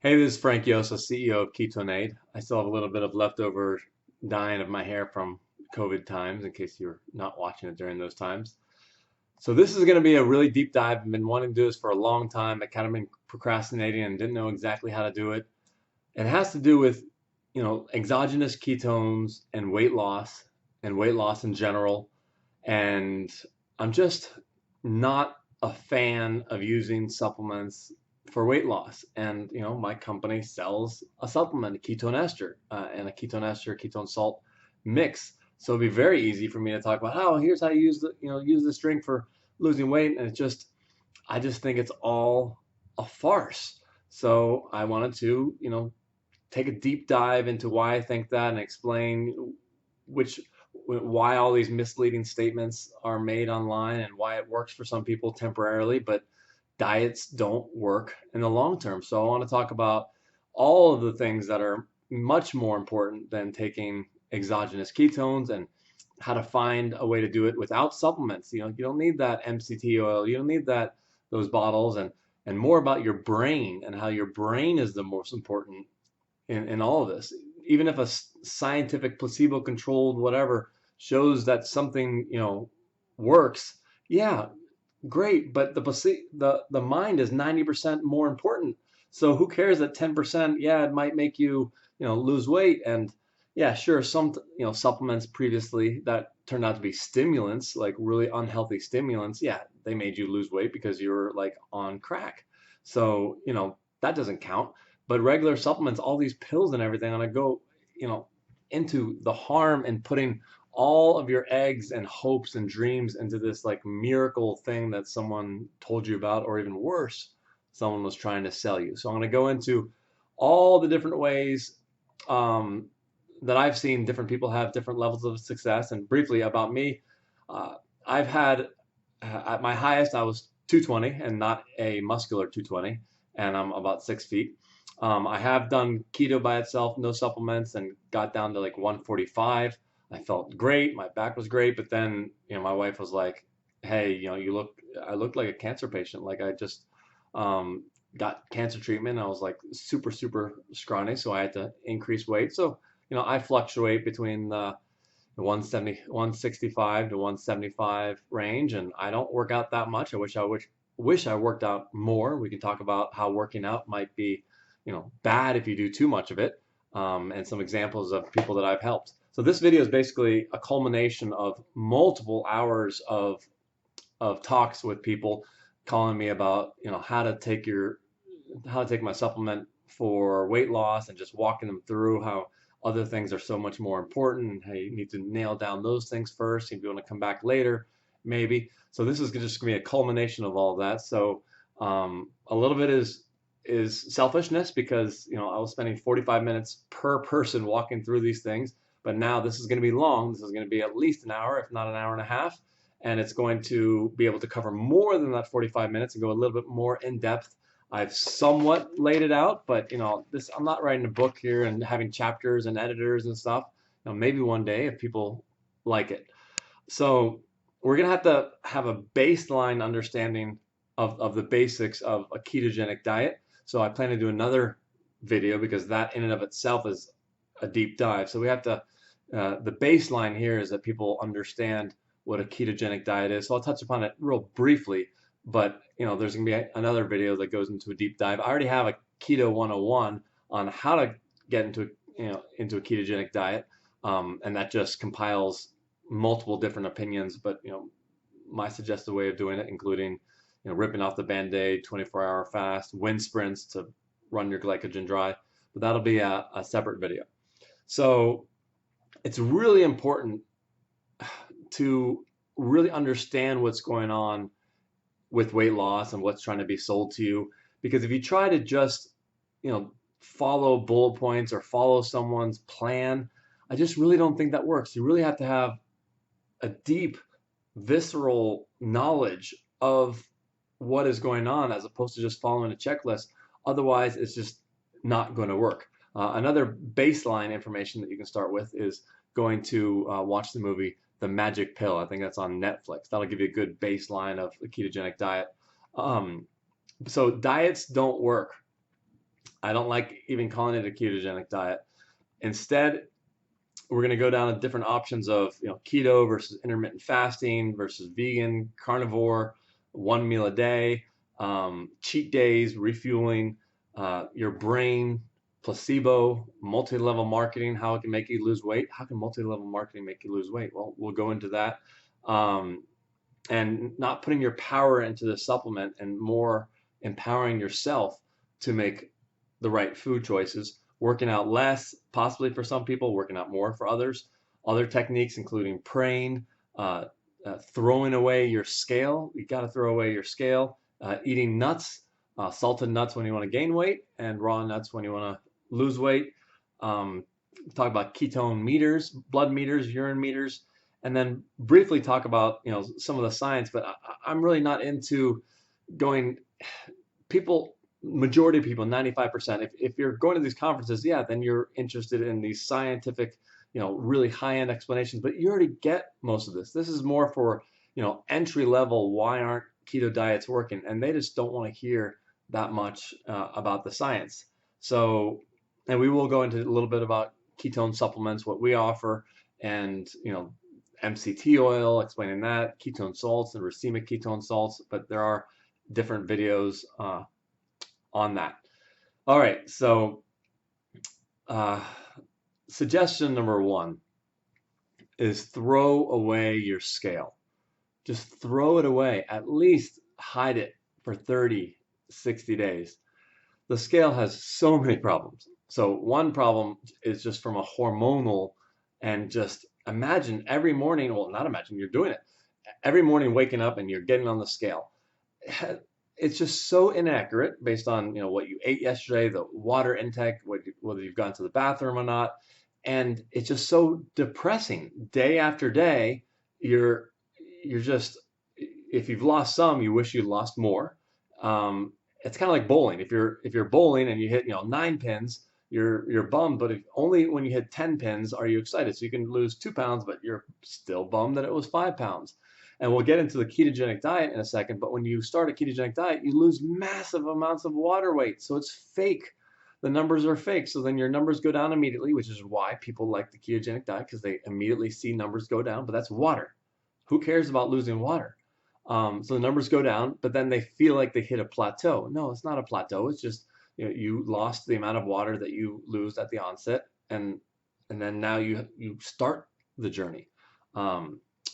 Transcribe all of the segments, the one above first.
Hey, this is Frank Yosa, CEO of Ketonade. I still have a little bit of leftover dyeing of my hair from COVID times, in case you're not watching it during those times. So this is going to be a really deep dive. I've been wanting to do this for a long time. I kind of been procrastinating and didn't know exactly how to do it. It has to do with, exogenous ketones and weight loss in general. And I'm just not a fan of using supplements for weight loss. And my company sells a supplement, a ketone ester, and a ketone ester, ketone salt mix. So it'd be very easy for me to talk about, oh, here's how you use this drink for losing weight, and I just think it's all a farce. So I wanted to, take a deep dive into why I think that and explain which why all these misleading statements are made online and why it works for some people temporarily, but diets don't work in the long term. So I want to talk about all of the things that are much more important than taking exogenous ketones and how to find a way to do it without supplements. You don't need that MCT oil. You don't need those bottles and more about your brain and how your brain is the most important in all of this. Even if a scientific placebo controlled whatever shows that something, works, yeah, great, but the mind is 90% more important. So who cares that 10%, yeah, it might make you, lose weight. And yeah, sure, some, supplements previously that turned out to be stimulants, like really unhealthy stimulants, yeah, they made you lose weight because you were like on crack. So, that doesn't count. But regular supplements, all these pills and everything, and I go, you know, into the harm and putting all of your eggs and hopes and dreams into this like miracle thing that someone told you about, or even worse, someone was trying to sell you. So I'm going to go into all the different ways um, that I've seen different people have different levels of success. And briefly about me, uh, I've had at my highest, I was 220 and not a muscular 220, and I'm about 6 feet. I have done keto by itself, no supplements, and got down to like 145. I felt great. My back was great. But then, my wife was like, hey, I looked like a cancer patient. Like I just um, got cancer treatment. I was like super, super scrawny. So I had to increase weight. So, I fluctuate between the 170, 165 to 175 range, and I don't work out that much. Wish I worked out more. We can talk about how working out might be, bad if you do too much of it, and some examples of people that I've helped. So this video is basically a culmination of multiple hours of talks with people calling me about, how to take my supplement for weight loss and just walking them through how other things are so much more important and how you need to nail down those things first. If you want to come back later, maybe. So this is just going to be a culmination of all of that. So a little bit is selfishness because I was spending 45 minutes per person walking through these things, but now this is going to be long. This is going to be at least an hour, if not an hour and a half, and it's going to be able to cover more than that 45 minutes and go a little bit more in depth. I've somewhat laid it out, but this I'm not writing a book here and having chapters and editors and stuff. Maybe one day if people like it. So we're gonna have to have a baseline understanding of the basics of a ketogenic diet. So I plan to do another video because that in and of itself is a deep dive. So we have to the baseline here is that people understand what a ketogenic diet is. So I'll touch upon it real briefly, but there's gonna be another video that goes into a deep dive. I already have a Keto 101 on how to get into a ketogenic diet, and that just compiles multiple different opinions. But my suggested way of doing it, including ripping off the band-aid, 24-hour fast, wind sprints to run your glycogen dry. But that'll be a separate video. So it's really important to really understand what's going on with weight loss and what's trying to be sold to you. Because if you try to just, follow bullet points or follow someone's plan, I just really don't think that works. You really have to have a deep, visceral knowledge of what is going on as opposed to just following a checklist. Otherwise, it's just not going to work. Another baseline information that you can start with is going to watch the movie The Magic Pill. I think that's on Netflix. That'll give you a good baseline of the ketogenic diet. So diets don't work. I don't like even calling it a ketogenic diet. Instead, we're going to go down to different options of keto versus intermittent fasting versus vegan, carnivore, 1 meal a day, cheat days, refueling, your brain, placebo, multi-level marketing, how it can make you lose weight. How can multi-level marketing make you lose weight? Well, we'll go into that. And not putting your power into the supplement and more empowering yourself to make the right food choices, working out less, possibly for some people, working out more for others. Other techniques, including praying, throwing away your scale. You got to throw away your scale. Eating nuts, salted nuts when you want to gain weight, and raw nuts when you want to lose weight. Talk about ketone meters, blood meters, urine meters, and then briefly talk about some of the science. But I'm really not into going. People, majority of people, 95%. If you're going to these conferences, yeah, then you're interested in these scientific, really high-end explanations. But you already get most of this. This is more for entry level. Why aren't keto diets working? And they just don't want to hear that much about the science. So, and we will go into a little bit about ketone supplements, what we offer, and Mct oil, explaining that, ketone salts and racemic ketone salts. But there are different videos on that. All right, so suggestion number 1 is throw away your scale. Just throw it away. At least hide it for 30, 60 days. The scale has so many problems. So one problem is just from a hormonal, and just imagine every morning, well, not imagine, you're doing it. Every morning waking up and you're getting on the scale. It's just so inaccurate based on what you ate yesterday, the water intake, whether you've gone to the bathroom or not, and it's just so depressing. Day after day, you're just, if you've lost some, you wish you lost more. It's kind of like bowling. If you're bowling and you hit 9 pins, you're bummed, but only when you hit 10 pins are you excited. So you can lose 2 pounds, but you're still bummed that it was 5 pounds. And we'll get into the ketogenic diet in a second, but when you start a ketogenic diet, you lose massive amounts of water weight. So it's fake. The numbers are fake. So then your numbers go down immediately, which is why people like the ketogenic diet, because they immediately see numbers go down, but that's water. Who cares about losing water? So the numbers go down, but then they feel like they hit a plateau. No, it's not a plateau. It's just you lost the amount of water that you lose at the onset, and then now you start the journey.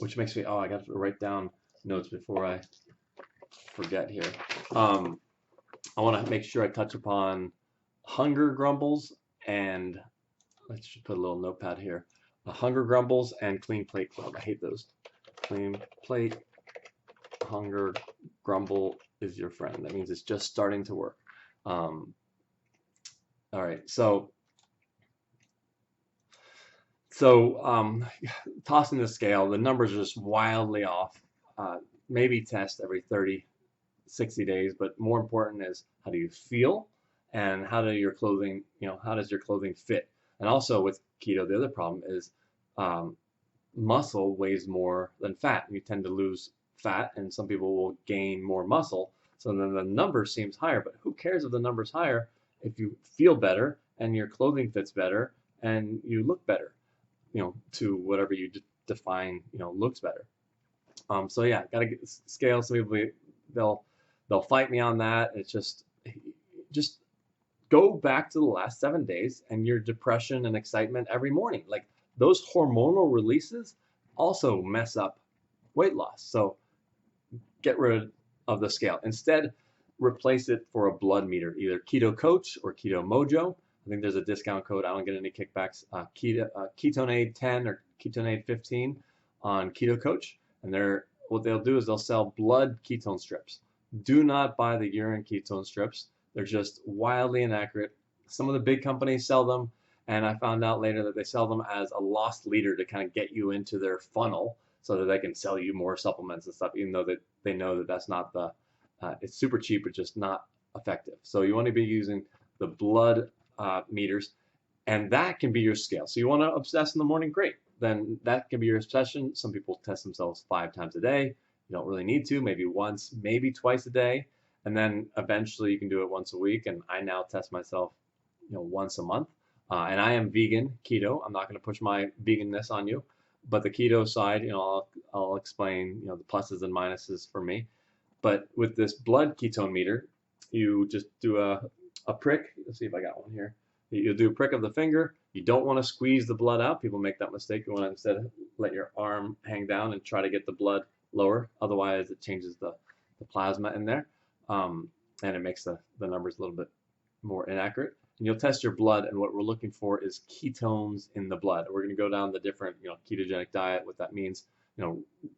Which makes me, I got to write down notes before I forget here. I want to make sure I touch upon hunger grumbles, and let's just put a little notepad here. Hunger grumbles and clean plate club. I hate those. Clean plate, hunger, grumble is your friend. That means it's just starting to work. All right, so tossing the scale, the numbers are just wildly off. Maybe test every 30, 60 days, but more important is how do you feel, and how does your clothing fit? And also with keto, the other problem is muscle weighs more than fat. You tend to lose fat, and some people will gain more muscle. So then the number seems higher, but who cares if the number's higher if you feel better and your clothing fits better and you look better, to whatever you define, looks better. So yeah, gotta get scale. Some people, they'll fight me on that. It's just go back to the last 7 days and your depression and excitement every morning. Like those hormonal releases also mess up weight loss. So get rid of the scale. Instead, replace it for a blood meter, either Keto Coach or Keto Mojo. I think there's a discount code. I don't get any kickbacks. Ketonade 10 or Ketonade 15 on Keto Coach. And what they'll do is they'll sell blood ketone strips. Do not buy the urine ketone strips. They're just wildly inaccurate. Some of the big companies sell them, and I found out later that they sell them as a lost leader to kind of get you into their funnel so that they can sell you more supplements and stuff, even though that they know that that's not it's super cheap, but just not effective. So you want to be using the blood meters, and that can be your scale. So you want to obsess in the morning, great. Then that can be your obsession. Some people test themselves 5 times a day. You don't really need to, maybe once, maybe twice a day. And then eventually you can do it once a week. And I now test myself, once a month. And I am vegan, keto. I'm not going to push my veganness on you, but the keto side, I'll explain, the pluses and minuses for me. But with this blood ketone meter, you just do a prick. Let's see if I got one here. You'll do a prick of the finger. You don't want to squeeze the blood out. People make that mistake. You want to instead let your arm hang down and try to get the blood lower. Otherwise, it changes the plasma in there, and it makes the numbers a little bit more inaccurate. And you'll test your blood, and what we're looking for is ketones in the blood. We're going to go down the different, ketogenic diet, what that means,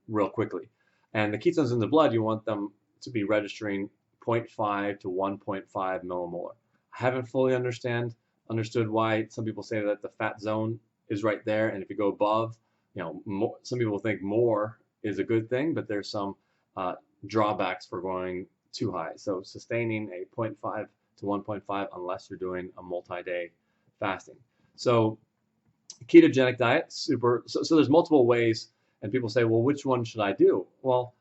real quickly. And the ketones in the blood, you want them to be registering 0.5 to 1.5 millimolar. I haven't fully understood why some people say that the fat zone is right there, and if you go above, some people think more is a good thing, but there's some drawbacks for going too high. So sustaining a 0.5 to 1.5 unless you're doing a multi-day fasting. So ketogenic diet, super. So there's multiple ways, and people say, well, which one should I do? Well,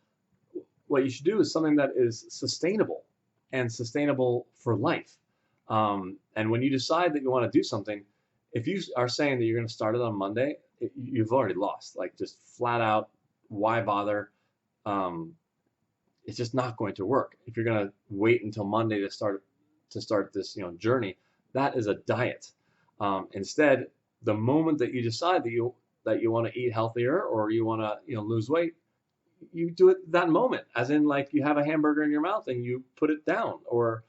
what you should do is something that is sustainable and sustainable for life. And when you decide that you want to do something, if you are saying that you're going to start it on Monday, you've already lost. Like, just flat out, why bother? It's just not going to work. If you're going to wait until Monday to start this journey, that is a diet. Instead, the moment that you decide that you want to eat healthier or you want to lose weight, you do it that moment, as in, like, you have a hamburger in your mouth and you put it down, or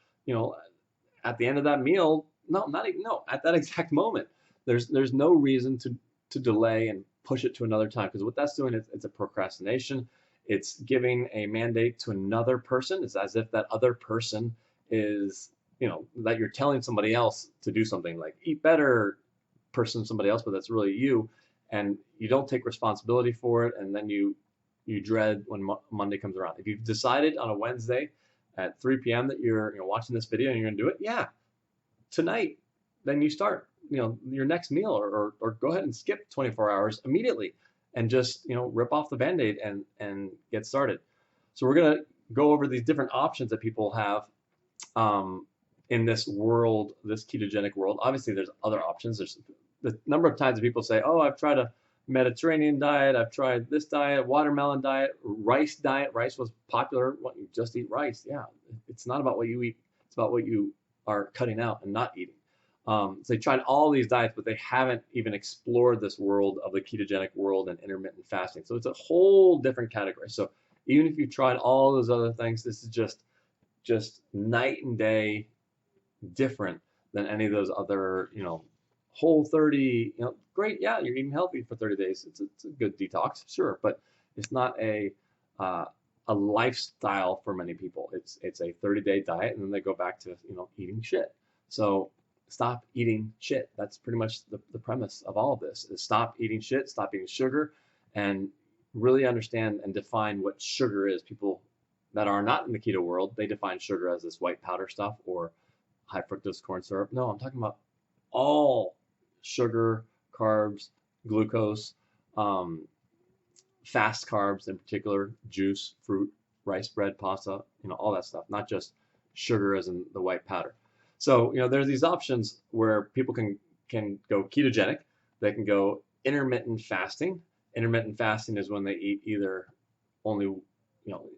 at the end of that meal. At that exact moment. There's no reason to delay and push it to another time, because what that's doing is it's a procrastination. It's giving a mandate to another person. It's as if that other person is, that you're telling somebody else to do something, like eat better, somebody else, but that's really you, and you don't take responsibility for it, and then you dread when Monday comes around. If you've decided on a Wednesday at 3 p.m. that you're watching this video and you're going to do it, yeah, tonight, then you start your next meal, or go ahead and skip 24 hours immediately and just rip off the Band-Aid and get started. So we're going to go over these different options that people have in this world, this ketogenic world. Obviously, there's other options. There's the number of times that people say, oh, I've tried a Mediterranean diet, I've tried this diet, watermelon diet, rice diet. Rice was popular. What, you just eat rice? Yeah, it's not about what you eat. It's about what you are cutting out and not eating. So they tried all these diets, but they haven't even explored this world of the ketogenic world and intermittent fasting. So it's a whole different category. So even if you've tried all those other things, this is just night and day different than any of those other, Whole30, great. Yeah, you're eating healthy for 30 days. It's a good detox, sure, but it's not a lifestyle for many people. It's a 30-day diet, and then they go back to eating shit. So stop eating shit. That's pretty much the premise of all of this, is stop eating shit, stop eating sugar, and really understand and define what sugar is. People that are not in the keto world, they define sugar as this white powder stuff or high fructose corn syrup. No, I'm talking about all sugar, carbs, glucose, fast carbs in particular, juice, fruit, rice, bread, pasta, all that stuff, not just sugar as in the white powder. So, there's these options where people can go ketogenic. They can go intermittent fasting. Intermittent fasting is when they eat either only,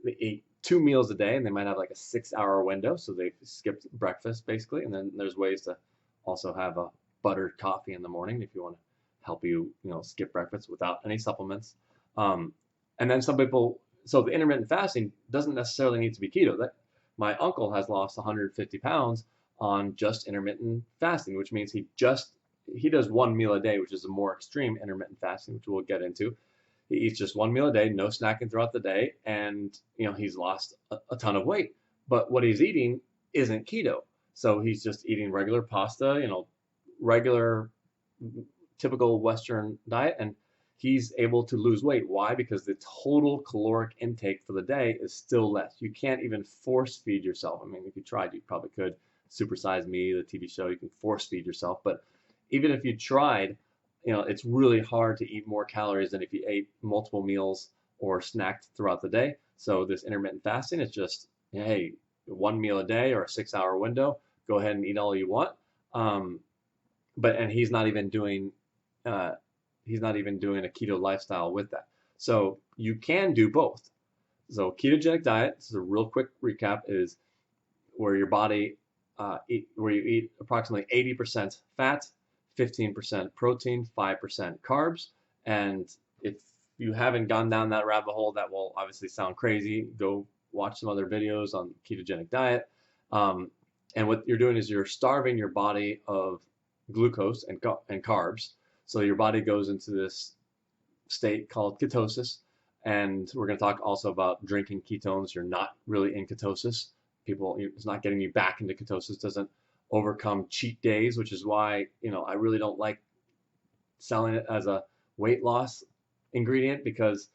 they eat 2 meals a day, and they might have like a 6-hour window. So they've skipped breakfast basically. And then there's ways to also have a buttered coffee in the morning if you want to help you, skip breakfast without any supplements. And then some people, so the intermittent fasting doesn't necessarily need to be keto. That my uncle has lost 150 pounds on just intermittent fasting, which means he does 1 meal a day, which is a more extreme intermittent fasting, which we'll get into. He eats just 1 meal a day, no snacking throughout the day, and he's lost a ton of weight. But what he's eating isn't keto. So he's just eating regular pasta, regular typical Western diet, and he's able to lose weight. Why? Because the total caloric intake for the day is still less. You can't even force feed yourself. I mean, if you tried, you probably could. Super Size Me, the TV show, you can force feed yourself. But even if you tried, it's really hard to eat more calories than if you ate multiple meals or snacked throughout the day. So this intermittent fasting is just, hey, one meal a day or a 6-hour window. Go ahead and eat all you want. And he's not even doing a keto lifestyle with that. So you can do both. So ketogenic diet, this is a real quick recap, is where your body where you eat approximately 80% fat, 15% protein, 5% carbs. And if you haven't gone down that rabbit hole, that will obviously sound crazy. Go watch some other videos on ketogenic diet. And what you're doing is you're starving your body of glucose and carbs. So your body goes into this state called ketosis. And we're going to talk also about drinking ketones. You're not really in ketosis. It's not getting you back into ketosis, doesn't overcome cheat days, which is why, I really don't like selling it as a weight loss ingredient, because,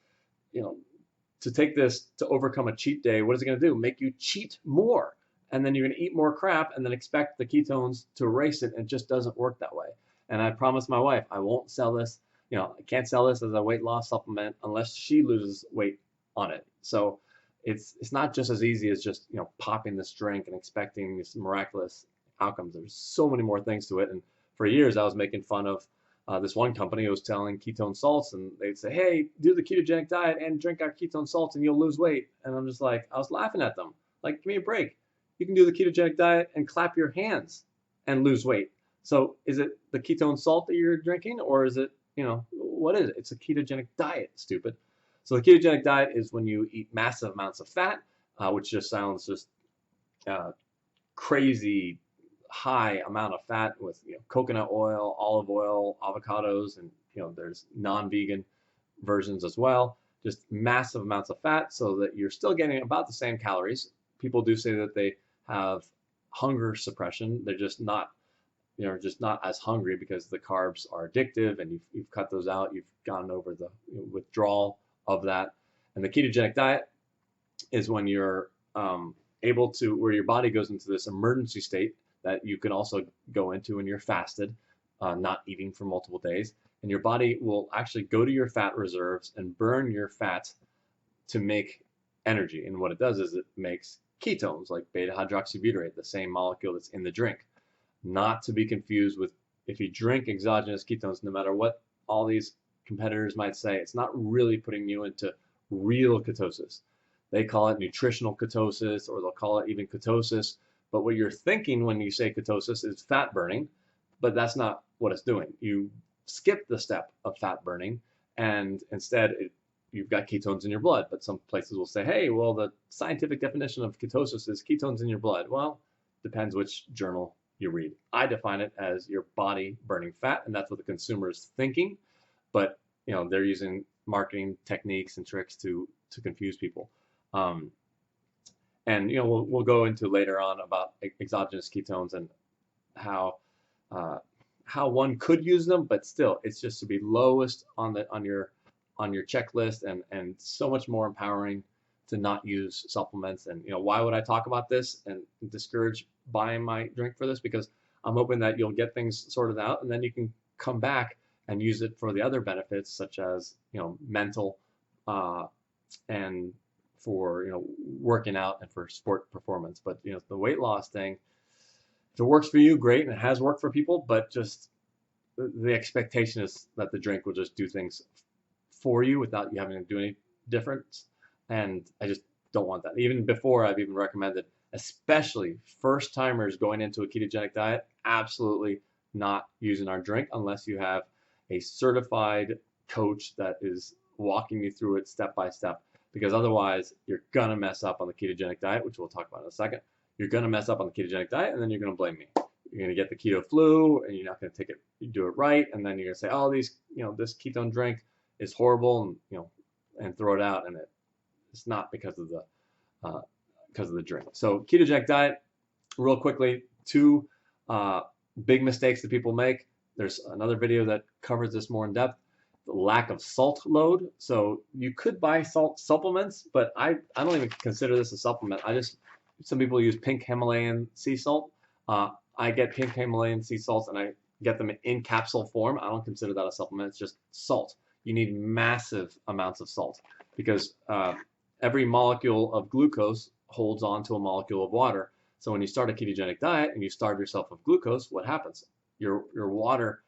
to take this to overcome a cheat day, what is it going to do? Make you cheat more. And then you're going to eat more crap and then expect the ketones to erase it. And it just doesn't work that way. And I promised my wife, I won't sell this. I can't sell this as a weight loss supplement unless she loses weight on it. So it's not just as easy as just, popping this drink and expecting these miraculous outcomes. There's so many more things to it. And for years, I was making fun of this one company who was selling ketone salts, and they'd say, hey, do the ketogenic diet and drink our ketone salts and you'll lose weight. And I'm just like, I was laughing at them. Like, give me a break. You can do the ketogenic diet and clap your hands and lose weight. So is it the ketone salt that you're drinking, or is it, what is it? It's a ketogenic diet, stupid. So the ketogenic diet is when you eat massive amounts of fat, which just sounds just crazy high amount of fat with coconut oil, olive oil, avocados, and there's non-vegan versions as well. Just massive amounts of fat, so that you're still getting about the same calories. People do say that they have hunger suppression. They're just not as hungry because the carbs are addictive, and you've cut those out. You've gone over the withdrawal of that. And the ketogenic diet is when you're able to, where your body goes into this emergency state that you can also go into when you're fasted, not eating for multiple days. And your body will actually go to your fat reserves and burn your fat to make energy. And what it does is it makes ketones, like beta hydroxybutyrate, the same molecule that's in the drink. Not to be confused with, if you drink exogenous ketones, no matter what all these competitors might say, it's not really putting you into real ketosis. They call it nutritional ketosis, or they'll call it even ketosis. But what you're thinking when you say ketosis is fat burning, but that's not what it's doing. You skip the step of fat burning, and instead you've got ketones in your blood. But some places will say, hey, well, the scientific definition of ketosis is ketones in your blood. Well, depends which journal you read. I define it as your body burning fat, and that's what the consumer is thinking. But they're using marketing techniques and tricks to confuse people. And we'll go into later on about exogenous ketones and how one could use them, but still, it's just to be lowest on your checklist, and so much more empowering to not use supplements. And why would I talk about this and discourage buying my drink for this? Because I'm hoping that you'll get things sorted out, and then you can come back and use it for the other benefits, such as mental and for working out and for sport performance. But the weight loss thing, if it works for you, great, and it has worked for people. But just the expectation is that the drink will just do things for you without you having to do any difference. And I just don't want that. Even before, I've even recommended, especially first timers going into a ketogenic diet, absolutely not using our drink unless you have a certified coach that is walking you through it step by step, because otherwise you're gonna mess up on the ketogenic diet, which we'll talk about in a second. You're gonna mess up on the ketogenic diet, and then you're gonna blame me. You're gonna get the keto flu, and you're not gonna do it right, and then you're gonna say, oh, this ketone drink is horrible, and and throw it out, and it's not because of the drink. So ketogenic diet, real quickly, two big mistakes that people make. There's another video that covers this more in depth. The lack of salt load. So you could buy salt supplements, but I don't even consider this a supplement. Some people use pink Himalayan sea salt. I get pink Himalayan sea salts, and I get them in capsule form. I don't consider that a supplement. It's just salt. You need massive amounts of salt, because every molecule of glucose holds on to a molecule of water. So when you start a ketogenic diet and you starve yourself of glucose, what happens? Your water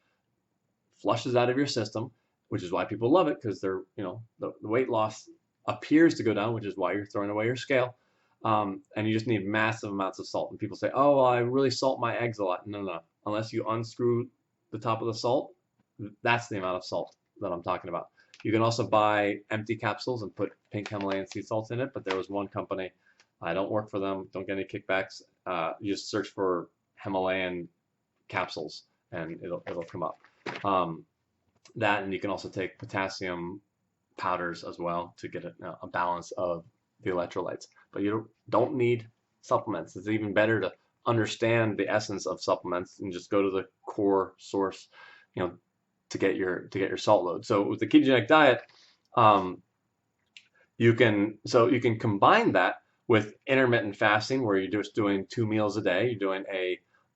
flushes out of your system, which is why people love it, because they're, the weight loss appears to go down, which is why you're throwing away your scale. And you just need massive amounts of salt. And people say, oh, well, I really salt my eggs a lot. No, no, no. Unless you unscrew the top of the salt, that's the amount of salt that I'm talking about. You can also buy empty capsules and put pink Himalayan sea salts in it, but there was one company, I don't work for them, don't get any kickbacks. You just search for Himalayan capsules and it'll come up. That, and you can also take potassium powders as well to get a balance of the electrolytes. But you don't need supplements. It's even better to understand the essence of supplements and just go to the core source, to get your salt load. So with the ketogenic diet, you can combine that with intermittent fasting, where you're just doing 2 meals a day. You're doing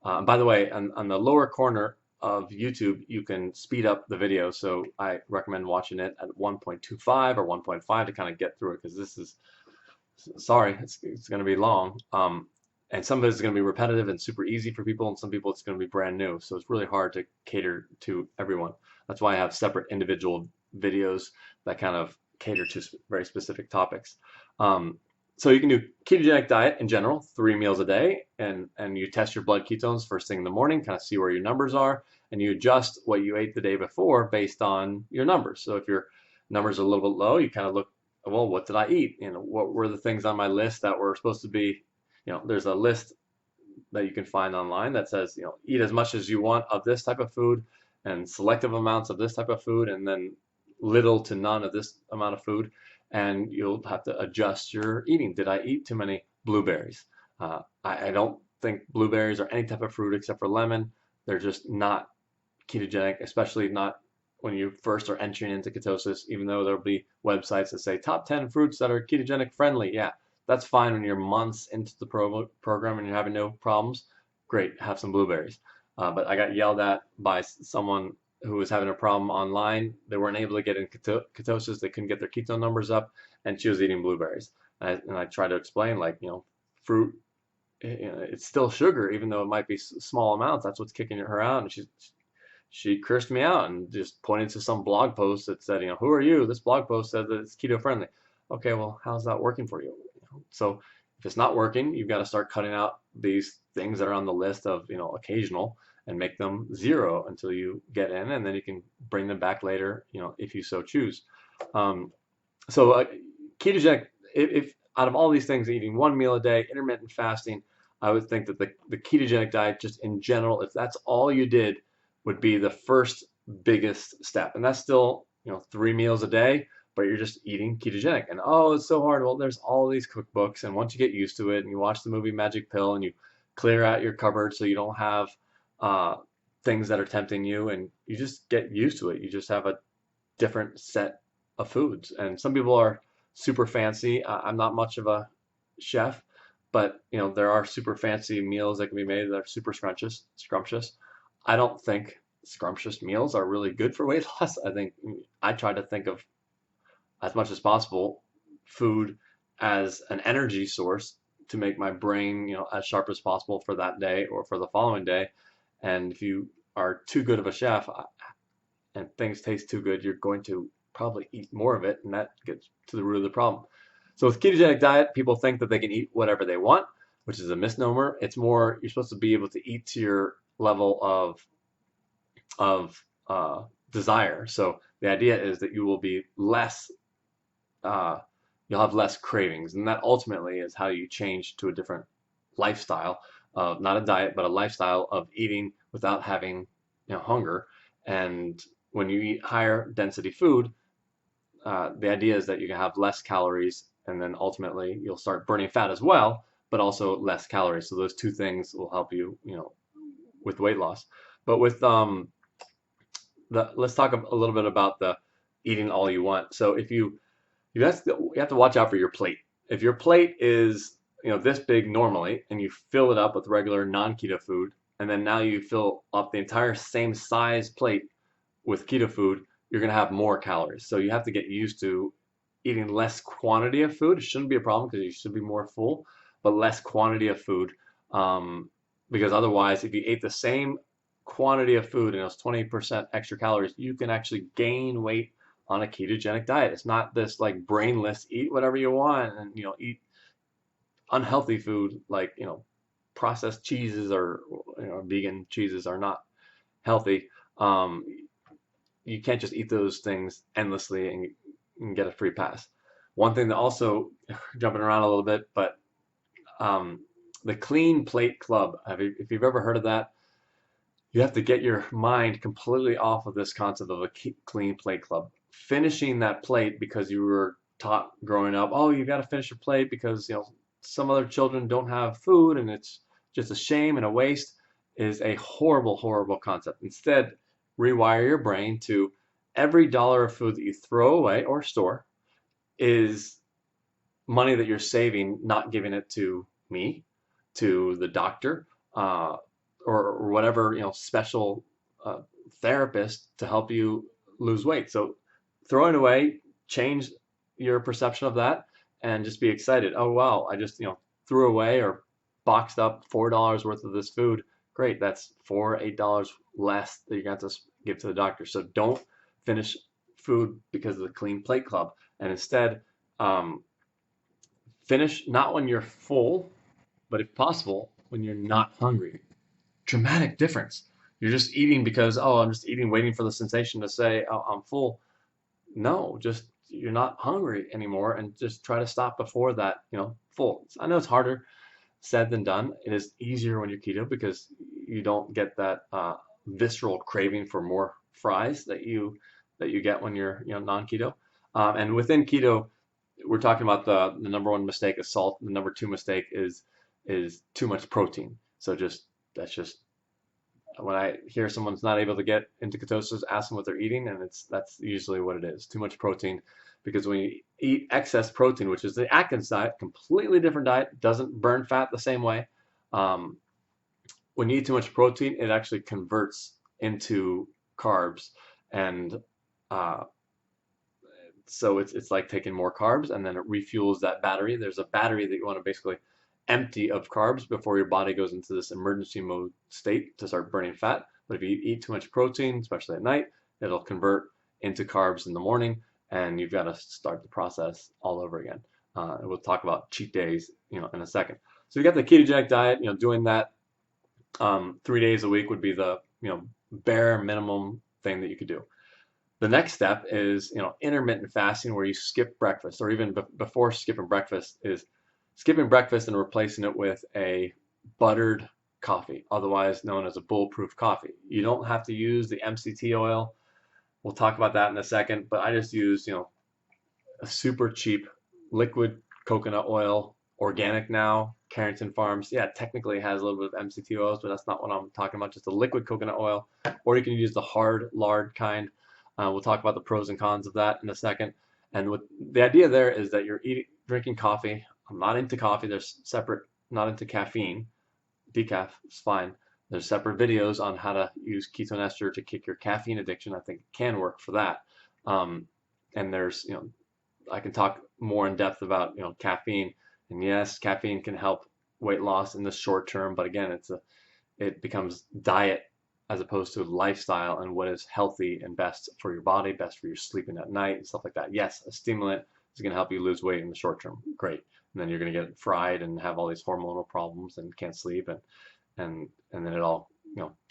by the way, on the lower corner of YouTube, you can speed up the video. So I recommend watching it at 1.25 or 1.5 to kind of get through it, because this is, sorry, it's going to be long. And some of it is going to be repetitive and super easy for people, and some people it's going to be brand new. So it's really hard to cater to everyone. That's why I have separate individual videos that kind of cater to very specific topics. So you can do ketogenic diet in general, 3 meals a day, and you test your blood ketones first thing in the morning, kind of see where your numbers are, and you adjust what you ate the day before based on your numbers. So if your numbers are a little bit low, you kind of look, well, what did I eat? What were the things on my list that were supposed to be, there's a list that you can find online that says, eat as much as you want of this type of food and selective amounts of this type of food, and then little to none of this amount of food. And you'll have to adjust your eating. Did I eat too many blueberries? I don't think blueberries are any type of fruit except for lemon. They're just not ketogenic, especially not when you first are entering into ketosis, even though there'll be websites that say top 10 fruits that are ketogenic friendly. Yeah, that's fine when you're months into the program and you're having no problems. Great, have some blueberries. But I got yelled at by someone who was having a problem online. They weren't able to get in ketosis. They couldn't get their ketone numbers up, and she was eating blueberries. And I tried to explain, fruit, it's still sugar, even though it might be small amounts. That's what's kicking her out. And she cursed me out and just pointed to some blog post that said, who are you? This blog post said that it's keto friendly. Okay, well, how's that working for you? So if it's not working, you've got to start cutting out these things that are on the list of, occasional, and make them 0 until you get in, and then you can bring them back later, if you so choose. Ketogenic, if out of all these things, eating 1 meal a day, intermittent fasting, I would think that the ketogenic diet, just in general, if that's all you did, would be the first biggest step. And that's still, 3 meals a day, but you're just eating ketogenic. And oh, it's so hard. Well, there's all these cookbooks, and once you get used to it, and you watch the movie Magic Pill, and you clear out your cupboard so you don't have things that are tempting you, and you just get used to it. You just have a different set of foods. And some people are super fancy. I'm not much of a chef, but there are super fancy meals that can be made that are super scrumptious. I don't think scrumptious meals are really good for weight loss. I think I try to think of, as much as possible, food as an energy source to make my brain, as sharp as possible for that day or for the following day. And if you are too good of a chef and things taste too good, you're going to probably eat more of it, and that gets to the root of the problem. So with ketogenic diet, people think that they can eat whatever they want, which is a misnomer. It's more, you're supposed to be able to eat to your level of desire. So the idea is that you will be less, you'll have less cravings, and that ultimately is how you change to a different lifestyle. Not a diet, but a lifestyle of eating without having hunger. And when you eat higher density food, the idea is that you can have less calories, and then ultimately you'll start burning fat as well, but also less calories. So those two things will help you, with weight loss. But with let's talk a little bit about the eating all you want. So if you have to watch out for your plate. If your plate is this big normally, and you fill it up with regular non-keto food, and then now you fill up the entire same size plate with keto food, you're going to have more calories. So you have to get used to eating less quantity of food. It shouldn't be a problem because you should be more full, but less quantity of food. Because otherwise, if you ate the same quantity of food and it was 20% extra calories, you can actually gain weight on a ketogenic diet. It's not this like brainless, eat whatever you want and eat unhealthy food like processed cheeses or vegan cheeses are not healthy. Um, you can't just eat those things endlessly and get a free pass. One thing that also jumping around a little bit, but um, the Clean Plate Club. If you've ever heard of that, you have to get your mind completely off of this concept of a clean plate club. Finishing that plate because you were taught growing up, oh, you got to finish your plate because some other children don't have food and it's just a shame and a waste is a horrible, horrible concept. Instead, rewire your brain to every dollar of food that you throw away or store is money that you're saving, not giving it to me, to the doctor, or whatever special therapist to help you lose weight. So throw it away, change your perception of that, and just be excited. Oh wow, I just threw away or boxed up $4 worth of this food. Great, that's $8 less that you're going to have to give to the doctor. So don't finish food because of the Clean Plate Club, and instead finish not when you're full, but if possible, when you're not hungry. Dramatic difference. You're just eating because, oh, I'm just eating, waiting for the sensation to say, oh, I'm full. No, just you're not hungry anymore, and just try to stop before that, full. I know it's harder said than done. It is easier when you're keto because you don't get that visceral craving for more fries that you get when you're non-keto. And within keto, we're talking about the number one mistake is salt. The number two mistake is too much protein. So that's just when I hear someone's not able to get into ketosis, ask them what they're eating, and that's usually what it is. Too much protein, because when you eat excess protein, which is the Atkins diet, completely different diet, doesn't burn fat the same way. When you eat too much protein, it actually converts into carbs, and so it's like taking more carbs, and then it refuels that battery. There's a battery that you want to basically empty of carbs before your body goes into this emergency mode state to start burning fat. But if you eat too much protein, especially at night, it'll convert into carbs in the morning, and you've got to start the process all over again. And we'll talk about cheat days, in a second. So you got the ketogenic diet. Doing that 3 days a week would be the bare minimum thing that you could do. The next step is intermittent fasting, where you skip breakfast, or even before skipping breakfast is skipping breakfast and replacing it with a buttered coffee, otherwise known as a bulletproof coffee. You don't have to use the MCT oil. We'll talk about that in a second, but I just use a super cheap liquid coconut oil, organic now, Carrington Farms. Yeah, technically it has a little bit of MCT oils, but that's not what I'm talking about, just a liquid coconut oil, or you can use the hard lard kind. We'll talk about the pros and cons of that in a second. And the idea there is that you're drinking coffee. I'm not into coffee. There's separate, not into caffeine. Decaf is fine. There's separate videos on how to use ketone ester to kick your caffeine addiction. I think it can work for that. And there's, I can talk more in depth about, caffeine. And yes, caffeine can help weight loss in the short term, but again, it becomes diet as opposed to lifestyle and what is healthy and best for your body, best for your sleeping at night and stuff like that. Yes, a stimulant is going to help you lose weight in the short term. Great. And then you're going to get fried and have all these hormonal problems and can't sleep, and then it all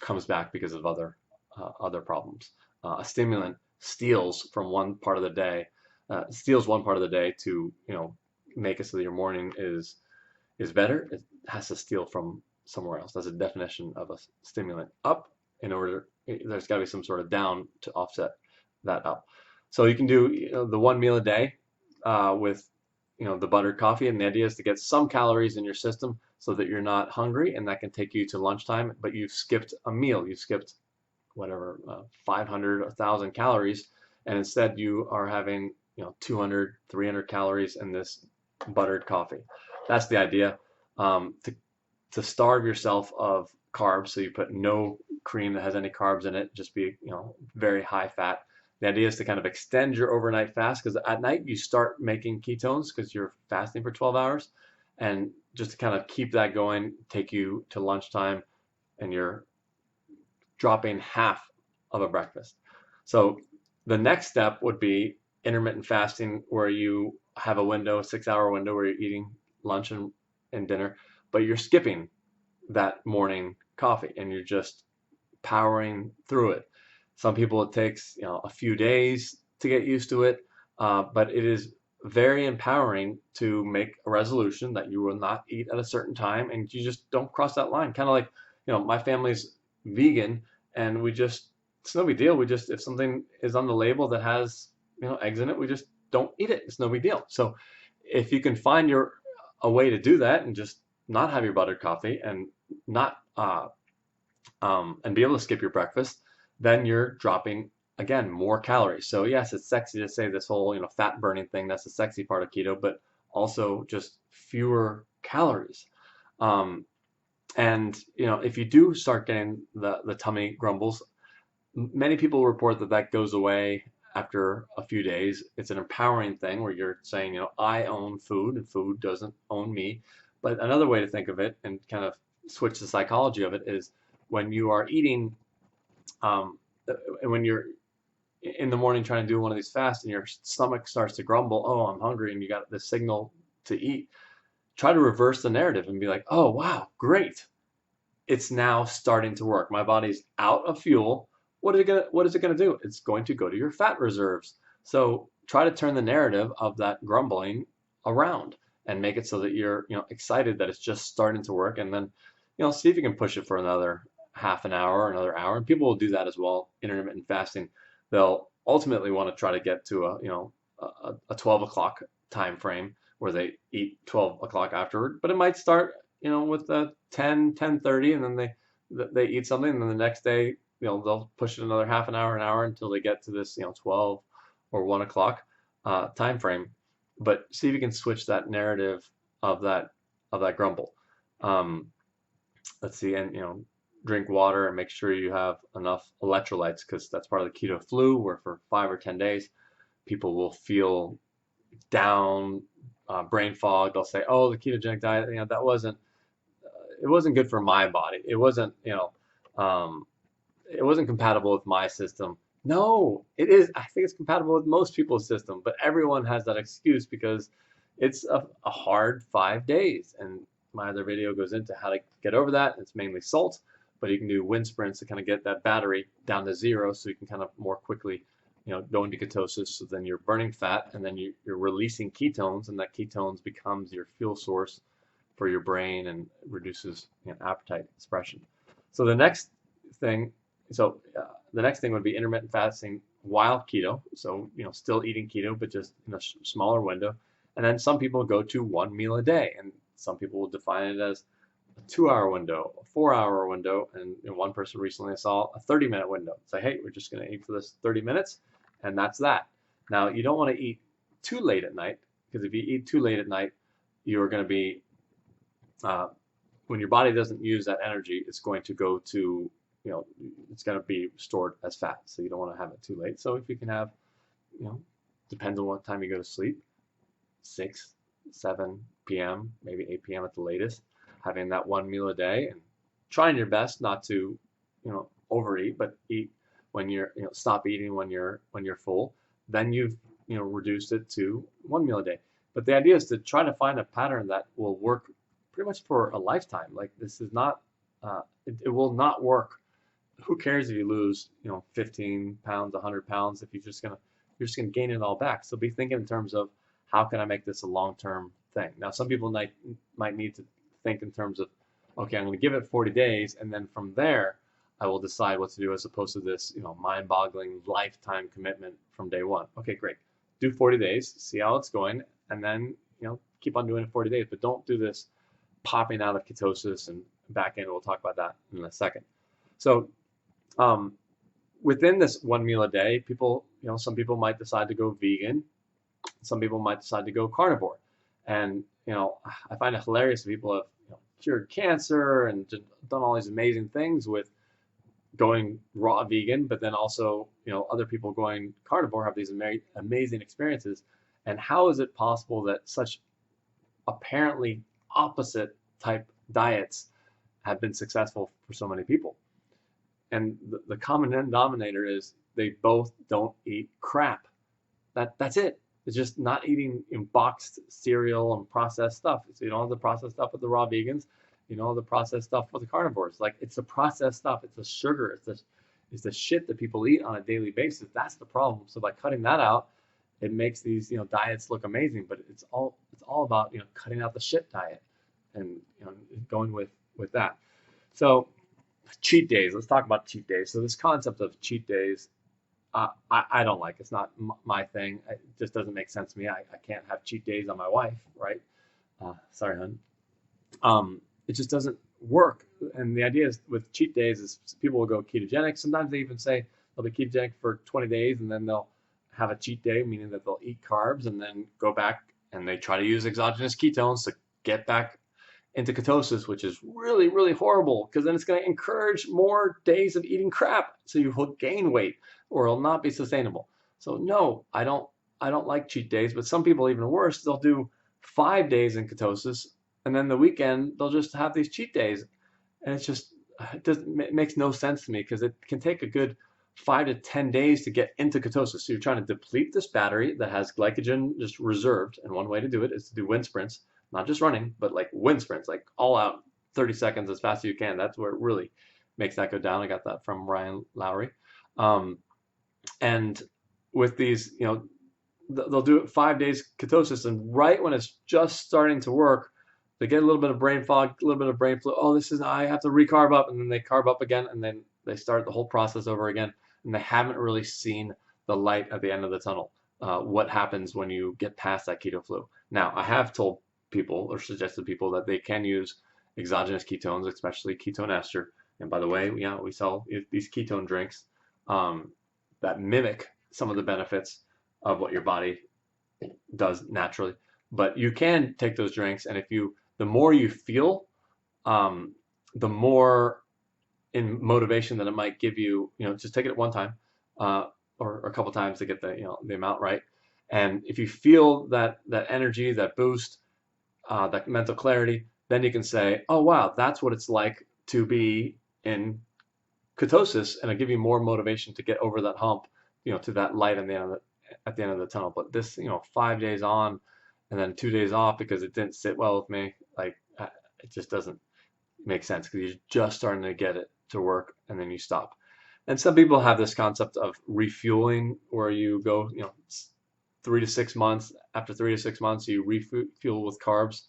comes back because of other problems. A stimulant steals one part of the day to make it so that your morning is better. It has to steal from somewhere else. That's a definition of a stimulant. Up, there's got to be some sort of down to offset that up. So you can do the one meal a day with the buttered coffee, and the idea is to get some calories in your system so that you're not hungry, and that can take you to lunchtime, but you've skipped a meal. You've skipped whatever 500, 1,000 calories, and instead you are having 200, 300 calories in this buttered coffee. That's the idea. To starve yourself of carbs, so you put no cream that has any carbs in it, just be very high fat. The idea is to kind of extend your overnight fast, because at night you start making ketones because you're fasting for 12 hours. And just to kind of keep that going, take you to lunchtime and you're dropping half of a breakfast. So the next step would be intermittent fasting, where you have a window, a 6-hour window, where you're eating lunch and dinner, but you're skipping that morning coffee and you're just powering through it. Some people it takes a few days to get used to it, but it is very empowering to make a resolution that you will not eat at a certain time and you just don't cross that line. Kind of like, my family's vegan and it's no big deal. We just, if something is on the label that has, eggs in it, we just don't eat it. It's no big deal. So if you can find a way to do that and just not have your buttered coffee and not and be able to skip your breakfast, then you're dropping again more calories. So yes, it's sexy to say this whole fat burning thing. That's the sexy part of keto, but also just fewer calories. And if you do start getting the tummy grumbles, many people report that goes away after a few days. It's an empowering thing where you're saying, I own food and food doesn't own me. But another way to think of it and kind of switch the psychology of it is when you are eating, when you're in the morning trying to do one of these fasts and your stomach starts to grumble, oh, I'm hungry, and you got this signal to eat, try to reverse the narrative and be like, oh, wow, great. It's now starting to work. My body's out of fuel. What is it gonna do? It's going to go to your fat reserves. So try to turn the narrative of that grumbling around and make it so that you're excited that it's just starting to work, and then see if you can push it for another half an hour or another hour. And people will do that as well. Intermittent fasting, they'll ultimately want to try to get to a 12 o'clock time frame where they eat 12 o'clock afterward. But it might start with the 10:30, and then they eat something, and then the next day they'll push it another half an hour until they get to this 12 or 1 o'clock time frame. But see if you can switch that narrative of that grumble. Let's see, and drink water and make sure you have enough electrolytes, because that's part of the Keto Flu, where for 5 or 10 days people will feel down, brain fog. They'll say, oh, the ketogenic diet, that wasn't it wasn't good for my body. It wasn't it wasn't compatible with my system. No, it is. I think it's compatible with most people's system, but everyone has that excuse because it's a hard 5 days. And my other video goes into how to get over that. It's mainly salt, but you can do wind sprints to kind of get that battery down to zero, so you can kind of more quickly go into ketosis. So then you're burning fat, and then you're releasing ketones, and that ketones becomes your fuel source for your brain and reduces appetite expression. So the next thing would be intermittent fasting while keto. So still eating keto, but just in a smaller window. And then some people go to 1 meal a day, and some people will define it as a 2-hour window, a 4-hour window, and one person recently I saw a 30-minute window. Say, hey, we're just going to eat for this 30 minutes, and that's that. Now, you don't want to eat too late at night, because if you eat too late at night, you're going to be, when your body doesn't use that energy, it's going to go to, it's going to be stored as fat. So you don't want to have it too late. So if you can have, depends on what time you go to sleep, 6, 7 p.m., maybe 8 p.m. at the latest, having that 1 meal a day and trying your best not to, overeat, but eat when you're, stop eating when you're full. Then you've, reduced it to 1 meal a day. But the idea is to try to find a pattern that will work pretty much for a lifetime. Like, this is not, it will not work. Who cares if you lose, 15 pounds, 100 pounds, if you're just gonna gain it all back. So be thinking in terms of, how can I make this a long-term thing? Now, some people might need to think in terms of, okay, I'm going to give it 40 days, and then from there, I will decide what to do, as opposed to this, mind-boggling lifetime commitment from day one. Okay, great. Do 40 days, see how it's going, and then, keep on doing it 40 days. But don't do this popping out of ketosis and back in. We'll talk about that in a second. So, within this 1 meal a day, people, some people might decide to go vegan. Some people might decide to go carnivore. And, I find it hilarious that people have cured cancer and done all these amazing things with going raw vegan, but then also, other people going carnivore have these amazing experiences. And how is it possible that such apparently opposite type diets have been successful for so many people? And the common denominator is they both don't eat crap. That's it. It's just not eating in boxed cereal and processed stuff. So you don't have the processed stuff with the raw vegans. You don't have the processed stuff with the carnivores. Like, it's the processed stuff. It's the sugar. It's the shit that people eat on a daily basis. That's the problem. So by cutting that out, it makes these diets look amazing. But it's all about cutting out the shit diet and going with that. So cheat days. Let's talk about cheat days. So this concept of cheat days, I don't like. It's not my thing. It just doesn't make sense to me. I can't have cheat days on my wife, right? Sorry, hon. It just doesn't work. And the idea is with cheat days is people will go ketogenic. Sometimes they even say they'll be ketogenic for 20 days and then they'll have a cheat day, meaning that they'll eat carbs and then go back and they try to use exogenous ketones to get back into ketosis, which is really, really horrible because then it's going to encourage more days of eating crap. So you will gain weight or it'll not be sustainable. So no, I don't like cheat days, but some people, even worse, they'll do 5 days in ketosis and then the weekend they'll just have these cheat days. And it makes no sense to me because it can take a good 5 to 10 days to get into ketosis. So you're trying to deplete this battery that has glycogen just reserved. And one way to do it is to do wind sprints, not just running, but like wind sprints, like all out 30 seconds as fast as you can. That's where it really makes that go down. I got that from Ryan Lowry. And with these, they'll do it 5 days ketosis. And right when it's just starting to work, they get a little bit of brain fog, a little bit of brain flu. Oh, I have to recarb up. And then they carb up again. And then they start the whole process over again. And they haven't really seen the light at the end of the tunnel. What happens when you get past that keto flu. Now, I have told people or suggested people that they can use exogenous ketones, especially ketone ester. And by the way, we sell these ketone drinks that mimic some of the benefits of what your body does naturally. But you can take those drinks, and the more you feel, the more in motivation that it might give you. Just take it at one time or a couple times to get the amount right. And if you feel that energy, that boost, that mental clarity, then you can say, oh wow, that's what it's like to be in ketosis, and it'll give you more motivation to get over that hump, to that light at the end of the tunnel. But this, 5 days on and then 2 days off because it didn't sit well with me, like it just doesn't make sense because you're just starting to get it to work and then you stop. And some people have this concept of refueling where you go, 3 to 6 months. After 3 to 6 months, you refuel with carbs.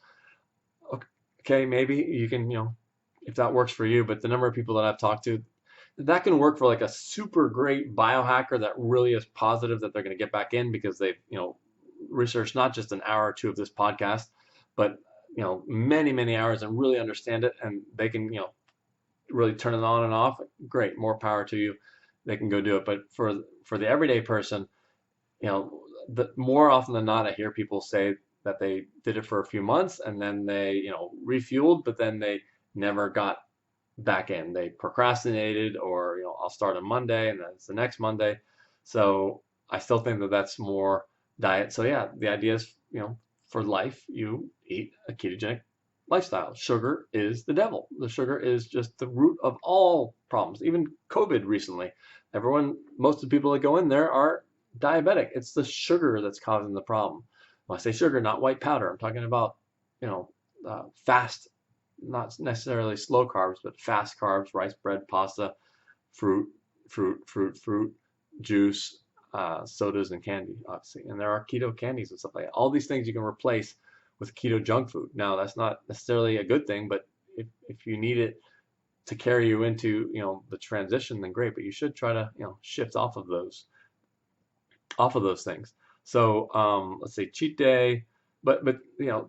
Okay, maybe you can, if that works for you. But the number of people that I've talked to, that can work for like a super great biohacker that really is positive that they're going to get back in because they've, researched not just an hour or two of this podcast, but many, many hours and really understand it, and they can, really turn it on and off. Great, more power to you. They can go do it. But for the everyday person, more often than not, I hear people say that they did it for a few months and then they, refueled, but then they never got back in. They procrastinated, or I'll start on Monday and then it's the next Monday. So I still think that that's more diet. So yeah, the idea is, for life, you eat a ketogenic lifestyle. Sugar is the devil. The sugar is just the root of all problems. Even COVID recently, most of the people that go in there are diabetic. It's the sugar that's causing the problem. When I say sugar, not white powder. I'm talking about, fast, not necessarily slow carbs, but fast carbs, rice, bread, pasta, fruit, juice, sodas, and candy, obviously. And there are keto candies and stuff like that. All these things you can replace with keto junk food. Now, that's not necessarily a good thing, but if you need it to carry you into, the transition, then great. But you should try to, shift off of those things. So let's say cheat day, but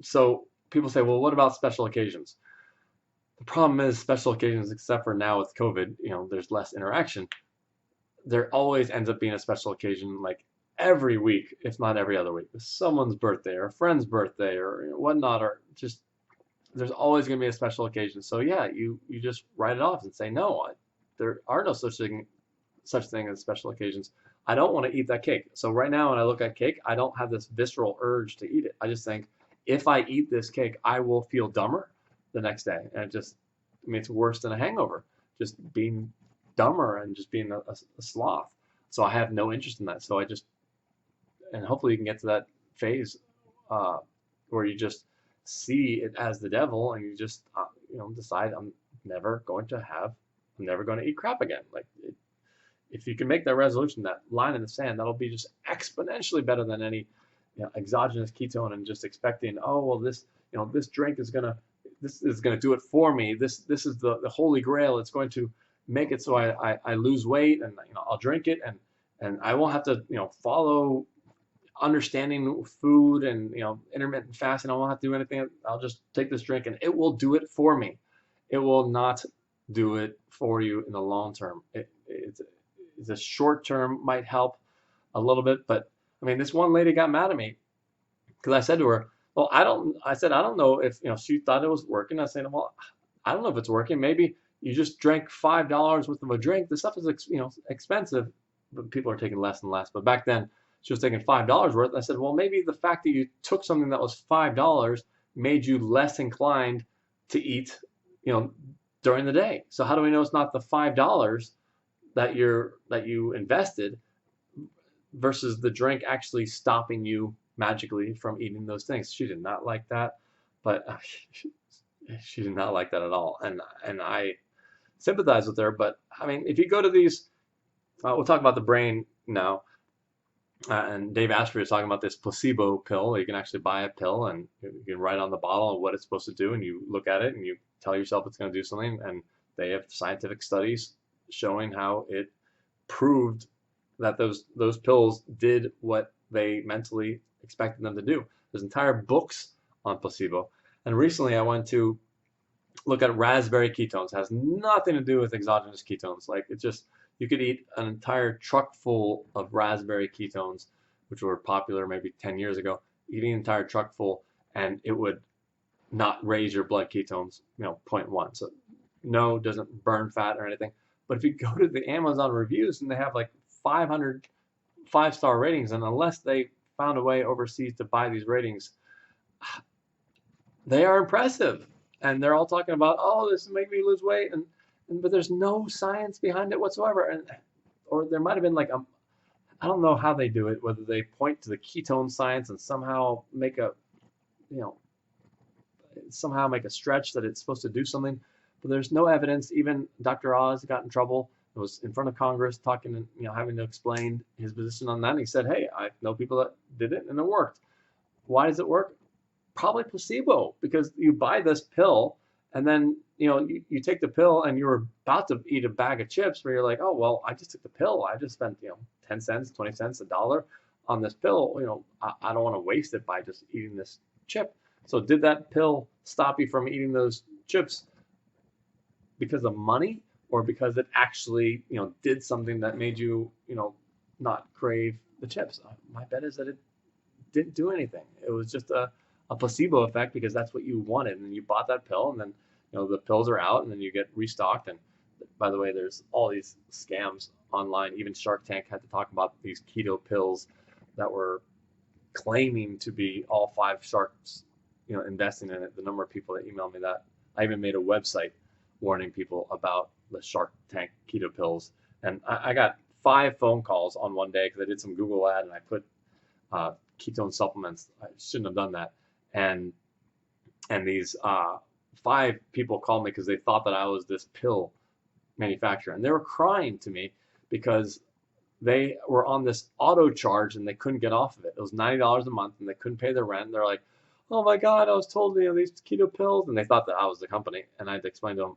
so people say, well, what about special occasions? The problem is special occasions, except for now with COVID, there's less interaction. There always ends up being a special occasion, like every week, if not every other week. Someone's birthday or a friend's birthday or whatnot, or there's always going to be a special occasion. So yeah, you just write it off and say, no, there are no such thing as special occasions. I don't want to eat that cake. So right now when I look at cake, I don't have this visceral urge to eat it. I just think if I eat this cake, I will feel dumber the next day. And it's worse than a hangover, just being dumber and just being a sloth. So I have no interest in that. So and hopefully you can get to that phase where you just see it as the devil and you just, decide I'm never going to eat crap again. If you can make that resolution, that line in the sand, that'll be just exponentially better than any exogenous ketone and just expecting, oh, well, this drink is gonna do it for me. This is the holy grail. It's going to make it so I lose weight, and I'll drink it, and I won't have to follow understanding food and intermittent fasting. I won't have to do anything. I'll just take this drink and it will do it for me. It will not do it for you in the long term. It's a short term might help a little bit, but I mean, this one lady got mad at me because I said to her, well, I don't know if she thought it was working. I said, well, I don't know if it's working. Maybe you just drank $5 worth of a drink. The stuff is expensive, but people are taking less and less. But back then she was taking $5 worth. I said, well, maybe the fact that you took something that was $5 made you less inclined to eat, during the day. So how do we know it's not the $5 that you invested versus the drink actually stopping you magically from eating those things? She did not like that, but she did not like that at all, and I sympathize with her. But I mean, if you go to these, we'll talk about the brain now. And Dave Asprey was talking about this placebo pill. You can actually buy a pill and you can write on the bottle what it's supposed to do, and you look at it and you tell yourself it's going to do something. And they have scientific studies showing how it proved that those pills did what they mentally expected them to do. There's entire books on placebo. And recently I went to look at raspberry ketones. It has nothing to do with exogenous ketones. You could eat an entire truck full of raspberry ketones, which were popular maybe 10 years ago, eating an entire truck full, and it would not raise your blood ketones, 0.1. So no, doesn't burn fat or anything. But if you go to the Amazon reviews and they have like 500 5-star ratings, and unless they found a way overseas to buy these ratings, they are impressive. And they're all talking about, oh, this will make me lose weight, but there's no science behind it whatsoever. Or there might have been I don't know how they do it, whether they point to the ketone science and somehow make a stretch that it's supposed to do something, but there's no evidence. Even Dr. Oz got in trouble. It was in front of Congress talking and having to explain his position on that. And he said, hey, I know people that did it and it worked. Why does it work? Probably placebo, because you buy this pill and then you take the pill and you're about to eat a bag of chips where you're like, oh, well, I just took the pill. I just spent 10 cents, 20 cents, $1 on this pill. I don't want to waste it by just eating this chip. So did that pill stop you from eating those chips because of money, or because it actually did something that made you not crave the chips? My bet is that it didn't do anything. It was just a placebo effect, because that's what you wanted, and you bought that pill, and then the pills are out, and then you get restocked. And by the way, there's all these scams online. Even Shark Tank had to talk about these keto pills that were claiming to be all 5 sharks investing in it. The number of people that emailed me that. I even made a website warning people about the Shark Tank keto pills, and I got 5 phone calls on one day because I did some Google ad and I put ketone supplements. I shouldn't have done that. And these 5 people called me because they thought that I was this pill manufacturer, and they were crying to me because they were on this auto charge and they couldn't get off of it. It was $90 a month and they couldn't pay their rent. They're like, oh my God, I was told these keto pills, and they thought that I was the company. And I had to explain to them,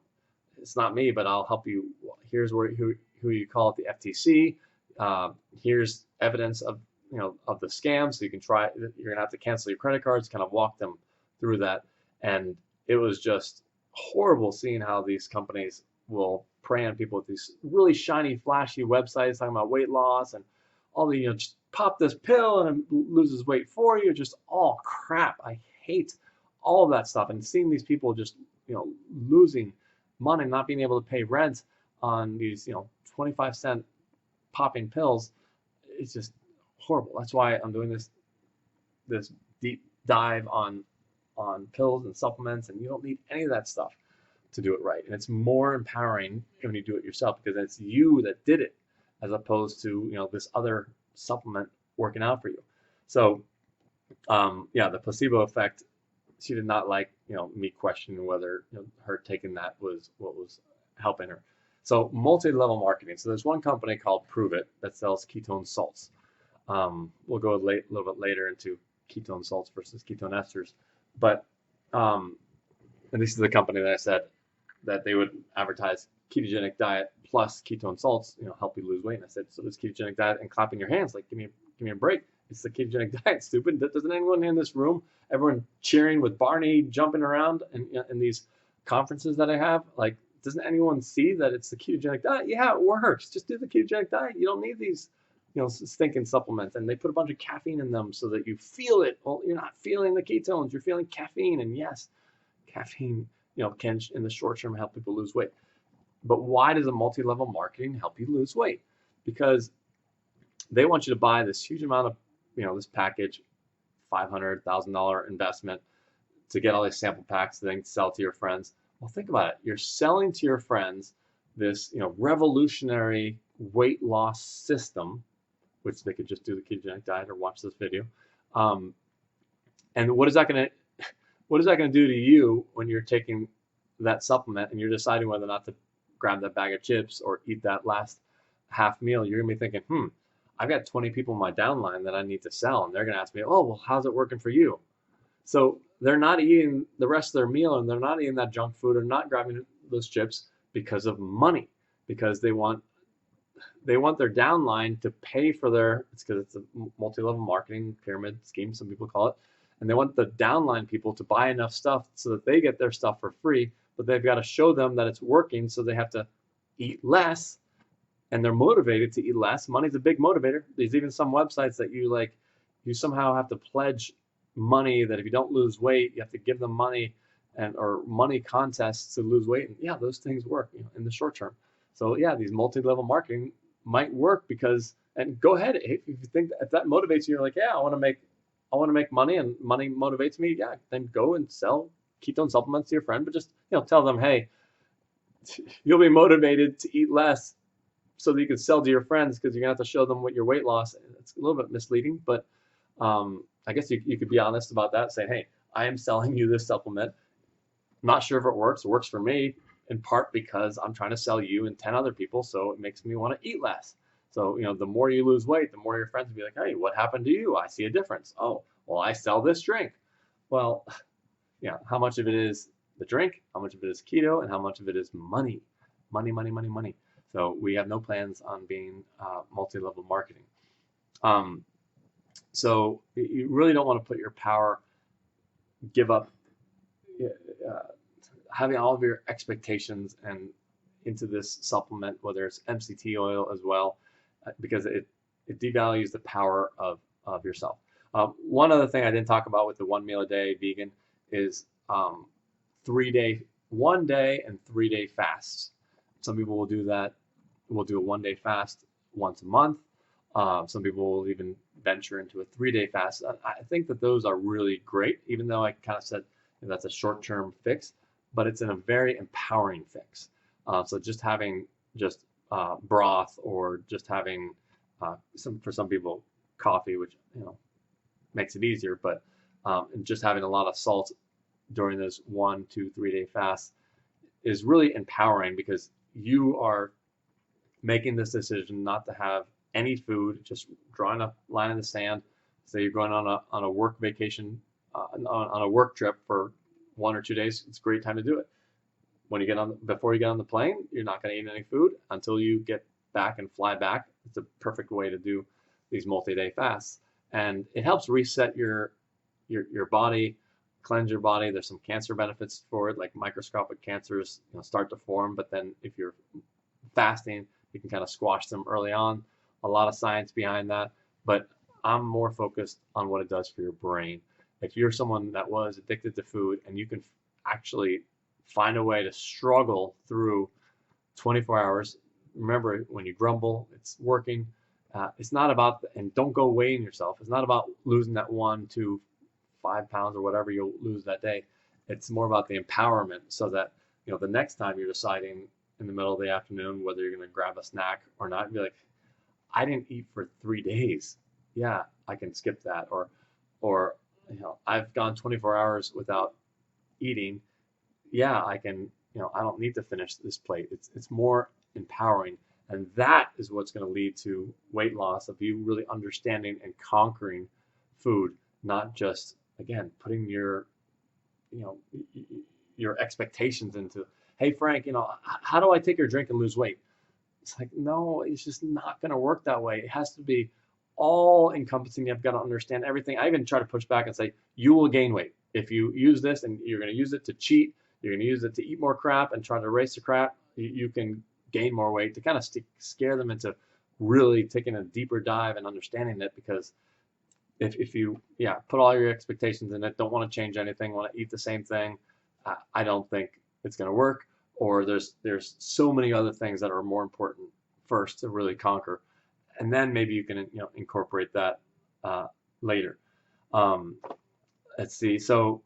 it's not me, but I'll help you. Here's who you call at the FTC. Here's evidence of of the scam, so you can try. You're gonna have to cancel your credit cards. Kind of walk them through that, and it was just horrible seeing how these companies will prey on people with these really shiny, flashy websites talking about weight loss and all the just pop this pill and it loses weight for you. Just all crap. I hate all of that stuff, and seeing these people just losing money, not being able to pay rent on these 25-cent popping pills, it's just horrible. That's why I'm doing this deep dive on pills and supplements, and you don't need any of that stuff to do it right. And it's more empowering when you do it yourself, because it's you that did it, as opposed to this other supplement working out for you. So yeah, the placebo effect, she did not like me questioning whether her taking that was what was helping her. So multi-level marketing. So there's one company called Prove It that sells ketone salts. We'll go a little bit later into ketone salts versus ketone esters, but and this is the company that I said that they would advertise ketogenic diet plus ketone salts, help you lose weight. And I said, so does ketogenic diet, and clapping your hands like, give me a break. It's the ketogenic diet, stupid. Doesn't anyone in this room, everyone cheering with Barney jumping around in these conferences that I have, like, doesn't anyone see that it's the ketogenic diet? Yeah, it works. Just do the ketogenic diet. You don't need these stinking supplements, and they put a bunch of caffeine in them so that you feel it. Well, you're not feeling the ketones, you're feeling caffeine. And yes, caffeine can in the short term help people lose weight. But why does a multi-level marketing help you lose weight? Because they want you to buy this huge amount of this package, $500,000 investment, to get all these sample packs to then sell to your friends. Well, think about it. You're selling to your friends this revolutionary weight loss system, which they could just do the ketogenic diet or watch this video. And what is that going to do to you when you're taking that supplement and you're deciding whether or not to grab that bag of chips or eat that last half meal? You're going to be thinking, I've got 20 people in my downline that I need to sell, and they're going to ask me, oh, well, how's it working for you? So they're not eating the rest of their meal, and they're not eating that junk food, or not grabbing those chips because of money, because they want their downline to pay for it's because it's a multi-level marketing pyramid scheme, some people call it, and they want the downline people to buy enough stuff so that they get their stuff for free, but they've got to show them that it's working, so they have to eat less, and they're motivated to eat less. Money's a big motivator. There's even some websites that you somehow have to pledge money, that if you don't lose weight, you have to give them money, or money contests to lose weight. And yeah, those things work in the short term. So yeah, these multi-level marketing might work, because, and go ahead, if you think, if that motivates you, you're like, yeah, I want to make money, and money motivates me, yeah, then go and sell ketone supplements to your friend. But just tell them, hey, you'll be motivated to eat less so that you can sell to your friends, because you're gonna have to show them what your weight loss. It's a little bit misleading, but I guess you could be honest about that, saying, hey, I am selling you this supplement. I'm not sure if it works. It works for me in part because I'm trying to sell you and 10 other people, so it makes me want to eat less. So the more you lose weight, the more your friends will be like, hey, what happened to you? I see a difference. Oh, well, I sell this drink. Well, how much of it is the drink, how much of it is keto, and how much of it is money? Money. So we have no plans on being multi-level marketing. So you really don't want to put your power, give up having all of your expectations and into this supplement, whether it's MCT oil as well, because it devalues the power of yourself. One other thing I didn't talk about with the 1 meal a day vegan is 1 day and 3 day fasts. Some people will do that. We'll do a 1 day fast once a month. Some people will even venture into a 3 day fast. I think that those are really great, even though I kind of said that's a short-term fix, but it's in a very empowering fix. So just having broth, or just having for some people coffee, which makes it easier, but and just having a lot of salt during those 1, 2, 3 day fasts is really empowering, because you are making this decision not to have any food, just drawing a line in the sand. Say you're going on a work vacation, on a work trip for 1 or 2 days. It's a great time to do it. Before you get on the plane, you're not going to eat any food until you get back and fly back. It's a perfect way to do these multi-day fasts, and it helps reset your body, cleanse your body. There's some cancer benefits for it, like microscopic cancers start to form, but then if you're fasting, you can kind of squash them early on. A lot of science behind that, but I'm more focused on what it does for your brain. If you're someone that was addicted to food, and you can actually find a way to struggle through 24 hours. Remember, when you grumble, it's working. It's not about, and don't go weighing yourself. It's not about losing that 1 to 5 pounds or whatever you'll lose that day. It's more about the empowerment, so that, the next time you're deciding in the middle of the afternoon whether you're going to grab a snack or not, be like, I didn't eat for 3 days. Yeah, I can skip that. Or I've gone 24 hours without eating. Yeah, I can, I don't need to finish this plate. It's more empowering. And that is what's going to lead to weight loss, of you really understanding and conquering food, not just, again, putting your, your expectations into, hey, Frank, how do I take your drink and lose weight? It's like, no, it's just not going to work that way. It has to be all encompassing. You've got to understand everything. I even try to push back and say, you will gain weight if you use this, and you're going to use it to cheat. You're going to use it to eat more crap and try to erase the crap. You can gain more weight, to kind of scare them into really taking a deeper dive and understanding it. Because if you put all your expectations in it, don't want to change anything, want to eat the same thing, I don't think it's going to work. Or there's so many other things that are more important first to really conquer, and then maybe you can incorporate that later. Let's see. So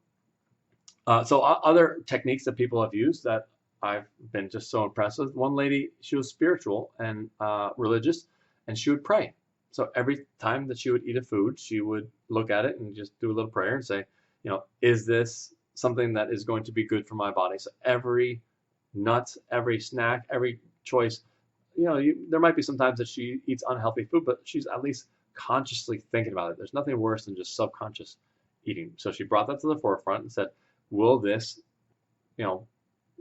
other techniques that people have used that I've been just so impressed with. One lady, she was spiritual and religious, and she would pray. So every time that she would eat a food, she would look at it and just do a little prayer and say, is this something that is going to be good for my body? So every nut, every snack, every choice, there might be some times that she eats unhealthy food, but she's at least consciously thinking about it. There's nothing worse than just subconscious eating. So she brought that to the forefront and said, will this,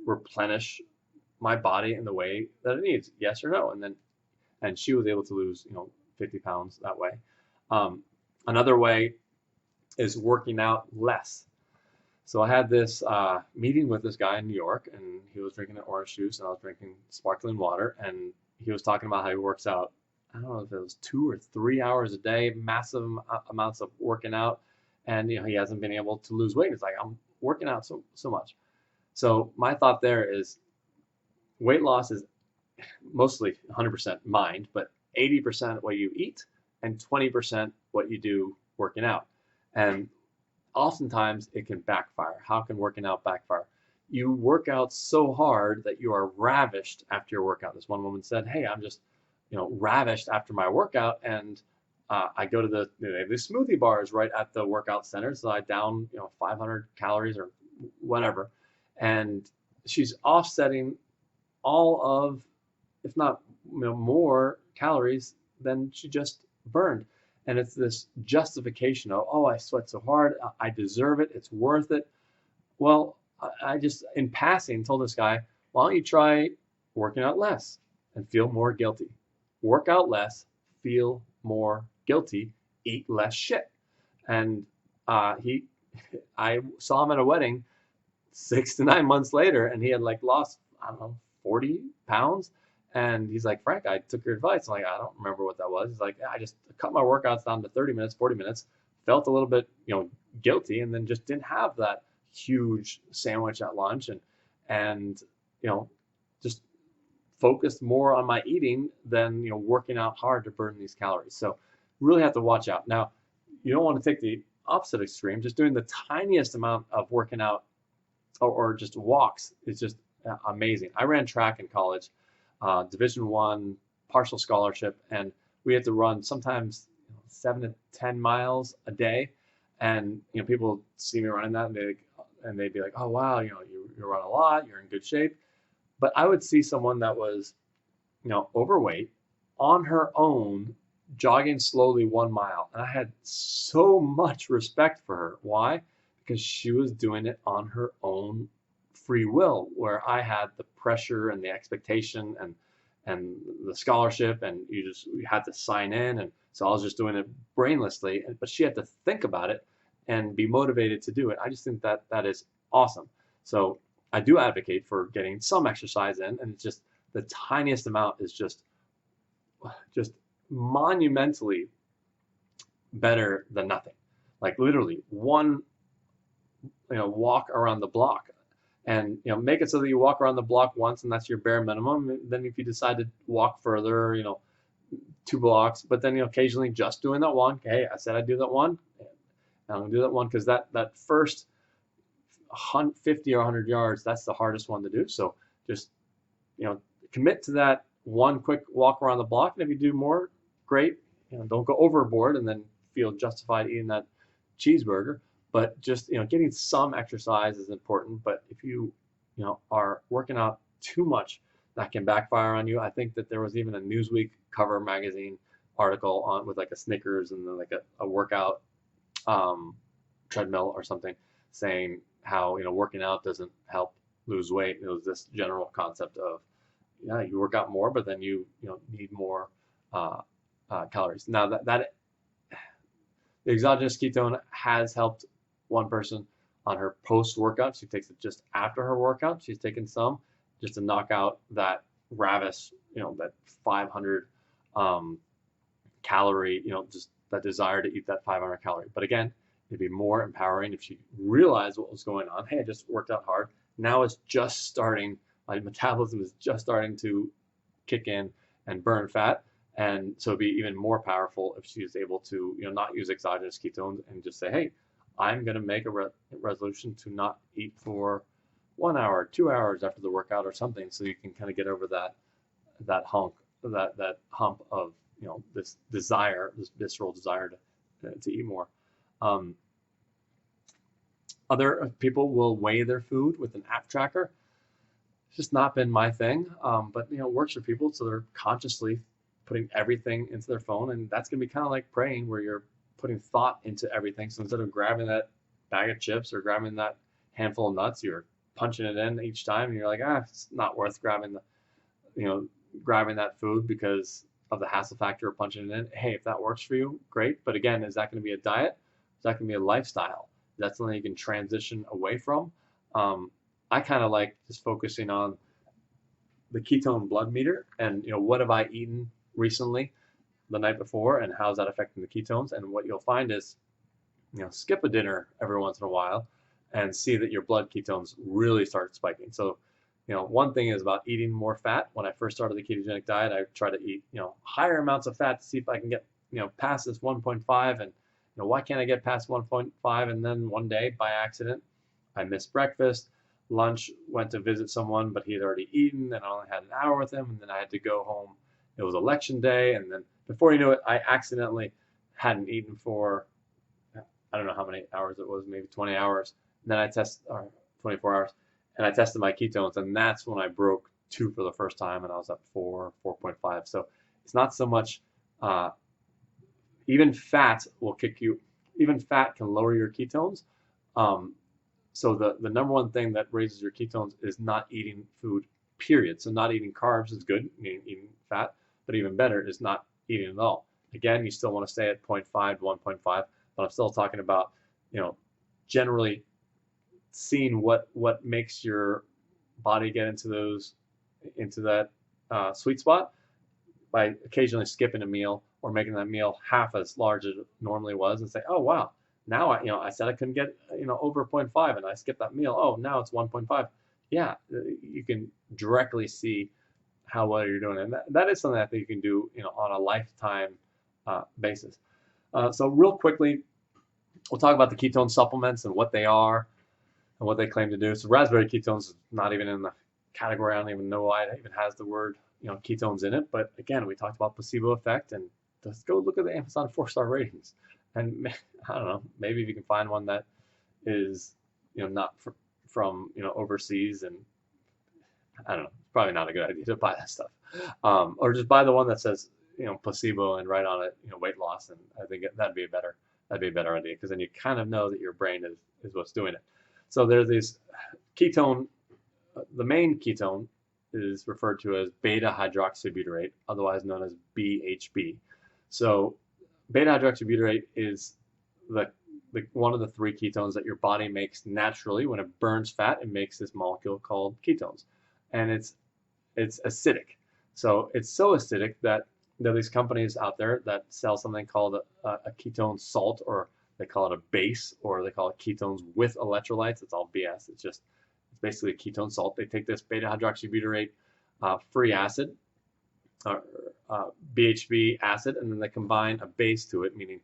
replenish my body in the way that it needs? Yes or no? And she was able to lose, 50 pounds that way. Another way is working out less. So I had this meeting with this guy in New York, and he was drinking an orange juice, and I was drinking sparkling water, and he was talking about how he works out, I don't know if it was 2 or 3 hours a day, massive amounts of working out, and he hasn't been able to lose weight. It's like, I'm working out so much. So my thought there is, weight loss is mostly 100% mind, but 80% what you eat and 20% what you do working out. And oftentimes it can backfire. How can working out backfire? You work out so hard that you are ravished after your workout. This one woman said, hey, I'm just ravished after my workout, and I go to the smoothie bars right at the workout center, so I down 500 calories or whatever, and she's offsetting all of, if not more calories than she just burned. And it's this justification of, oh, I sweat so hard, I deserve it, it's worth it. Well, I just, in passing, told this guy, why don't you try working out less and feel more guilty? Work out less, feel more guilty, eat less shit. And I saw him at a wedding 6 to 9 months later, and he had lost, I don't know, 40 pounds. And he's like, Frank, I took your advice. I'm like, I don't remember what that was. He's like, I just cut my workouts down to 30 minutes, 40 minutes, felt a little bit, guilty, and then just didn't have that huge sandwich at lunch, and just focused more on my eating than, working out hard to burn these calories. So really have to watch out. Now, you don't want to take the opposite extreme. Just doing the tiniest amount of working out or just walks is just amazing. I ran track in college. Division I, partial scholarship, and we had to run sometimes 7 to 10 miles a day. And people see me running that, and they'd be like, "Oh wow, you run a lot, you're in good shape." But I would see someone that was, overweight, on her own, jogging slowly 1 mile, and I had so much respect for her. Why? Because she was doing it on her own free will, where I had the pressure and the expectation and the scholarship, and you had to sign in, and so I was just doing it brainlessly, but she had to think about it and be motivated to do it. I just think that is awesome. So I do advocate for getting some exercise in, and it's just the tiniest amount is just monumentally better than nothing. Like literally one walk around the block. and make it so that you walk around the block once, and that's your bare minimum. Then if you decide to walk further, 2 blocks, but then occasionally just doing that one. Hey, I said I'd do that one. I'm gonna do that one because that first 50 or 100 yards, that's the hardest one to do. So just commit to that one quick walk around the block, and if you do more, great. Don't go overboard and then feel justified eating that cheeseburger. But just getting some exercise is important. But if you are working out too much, that can backfire on you. I think that there was even a Newsweek cover magazine article on with like a Snickers and then like a workout treadmill or something, saying how working out doesn't help lose weight. It was this general concept of you work out more, but then you need more calories. Now that the exogenous ketone has helped one person on her post-workout. She takes it just after her workout. She's taken some just to knock out that ravenous, that 500 calorie, just that desire to eat that 500 calorie. But again, it'd be more empowering if she realized what was going on. Hey, I just worked out hard. Now it's just starting. My metabolism is just starting to kick in and burn fat. And so it'd be even more powerful if she is able to, not use exogenous ketones and just say, hey, I'm going to make a resolution to not eat for 1 hour, 2 hours after the workout or something, so you can kind of get over that hump of this desire, this visceral desire to eat more. Other people will weigh their food with an app tracker. It's just not been my thing, but it works for people, so they're consciously putting everything into their phone, and that's gonna be kind of like praying, where you're putting thought into everything. So instead of grabbing that bag of chips or grabbing that handful of nuts, you're punching it in each time, and you're like, it's not worth grabbing grabbing that food because of the hassle factor of punching it in. Hey, if that works for you, great. But again, is that going to be a diet? Is that going to be a lifestyle? Is that something you can transition away from? I kind of like just focusing on the ketone blood meter and what have I eaten recently the night before, and how's that affecting the ketones? And what you'll find is skip a dinner every once in a while and see that your blood ketones really start spiking. So one thing is about eating more fat. When I first started the ketogenic diet, I tried to eat higher amounts of fat to see if I can get past this 1.5, and why can't I get past 1.5? And then one day by accident I missed breakfast, lunch, went to visit someone, but he had already eaten, and I only had an hour with him, and then I had to go home. It was election day, and then before you knew it, I accidentally hadn't eaten for, I don't know how many hours it was, maybe 20 hours. And then I or 24 hours, and I tested my ketones, and that's when I broke 2 for the first time, and I was at 4.5. So it's not so much, even fat will kick you, even fat can lower your ketones. So the number one thing that raises your ketones is not eating food, period. So not eating carbs is good, meaning eating fat, but even better is not eating at all. Again, you still want to stay at 0.5 to 1.5, but I'm still talking about, generally seeing what makes your body get into that sweet spot by occasionally skipping a meal or making that meal half as large as it normally was, and say, oh wow, now I said I couldn't get over 0.5 and I skipped that meal. Oh, now it's 1.5. Yeah, you can directly see how well you're doing, and that is something I think you can do on a lifetime basis. So real quickly, we'll talk about the ketone supplements and what they are and what they claim to do. So raspberry ketones is not even in the category. I don't even know why it even has the word ketones in it. But again, we talked about placebo effect, and just go look at the Amazon 4-star ratings. And I don't know, maybe if you can find one that is not from overseas, and I don't know, it's probably not a good idea to buy that stuff. Or just buy the one that says placebo and write on it weight loss, and I think that'd be a better idea, because then you kind of know that your brain is what's doing it. So there's these ketone. The main ketone is referred to as beta hydroxybutyrate, otherwise known as BHB. So beta hydroxybutyrate is one of the 3 ketones that your body makes naturally. When it burns fat, it makes this molecule called ketones, and it's acidic. So it's so acidic that there are these companies out there that sell something called a ketone salt, or they call it a base, or they call it ketones with electrolytes. It's all BS. It's basically a ketone salt. They take this beta hydroxybutyrate free acid, BHB acid, and then they combine a base to it, meaning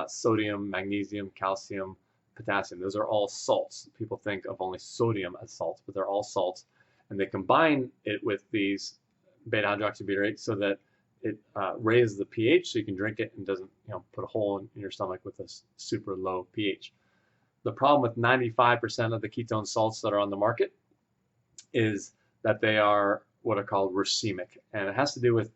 sodium, magnesium, calcium, potassium. Those are all salts. People think of only sodium as salts, but they're all salts. And they combine it with these beta hydroxybutyrate so that it raises the pH so you can drink it and doesn't put a hole in your stomach with a super low pH. The problem with 95% of the ketone salts that are on the market is that they are what are called racemic, and it has to do with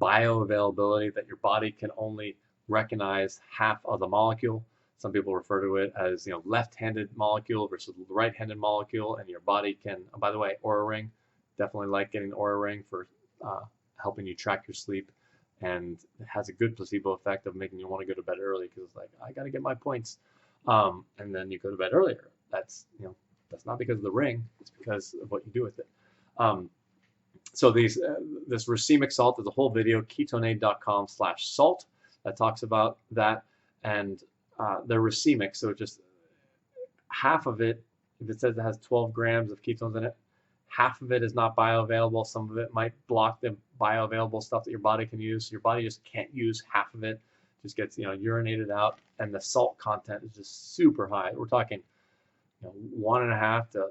bioavailability, that your body can only recognize half of the molecule. Some people refer to it as left-handed molecule versus right-handed molecule, and your body can. Oh, by the way, Oura Ring, definitely like getting the Oura Ring for helping you track your sleep, and it has a good placebo effect of making you want to go to bed early because it's like, I got to get my points, and then you go to bed earlier. That's that's not because of the ring; it's because of what you do with it. So this racemic salt, there's a whole video, ketonaid.com/salt, that talks about that, and they're racemic, so just half of it, if it says it has 12 grams of ketones in it, half of it is not bioavailable. Some of it might block the bioavailable stuff that your body can use. So your body just can't use half of it. Just gets urinated out, and the salt content is just super high. We're talking 1.5 to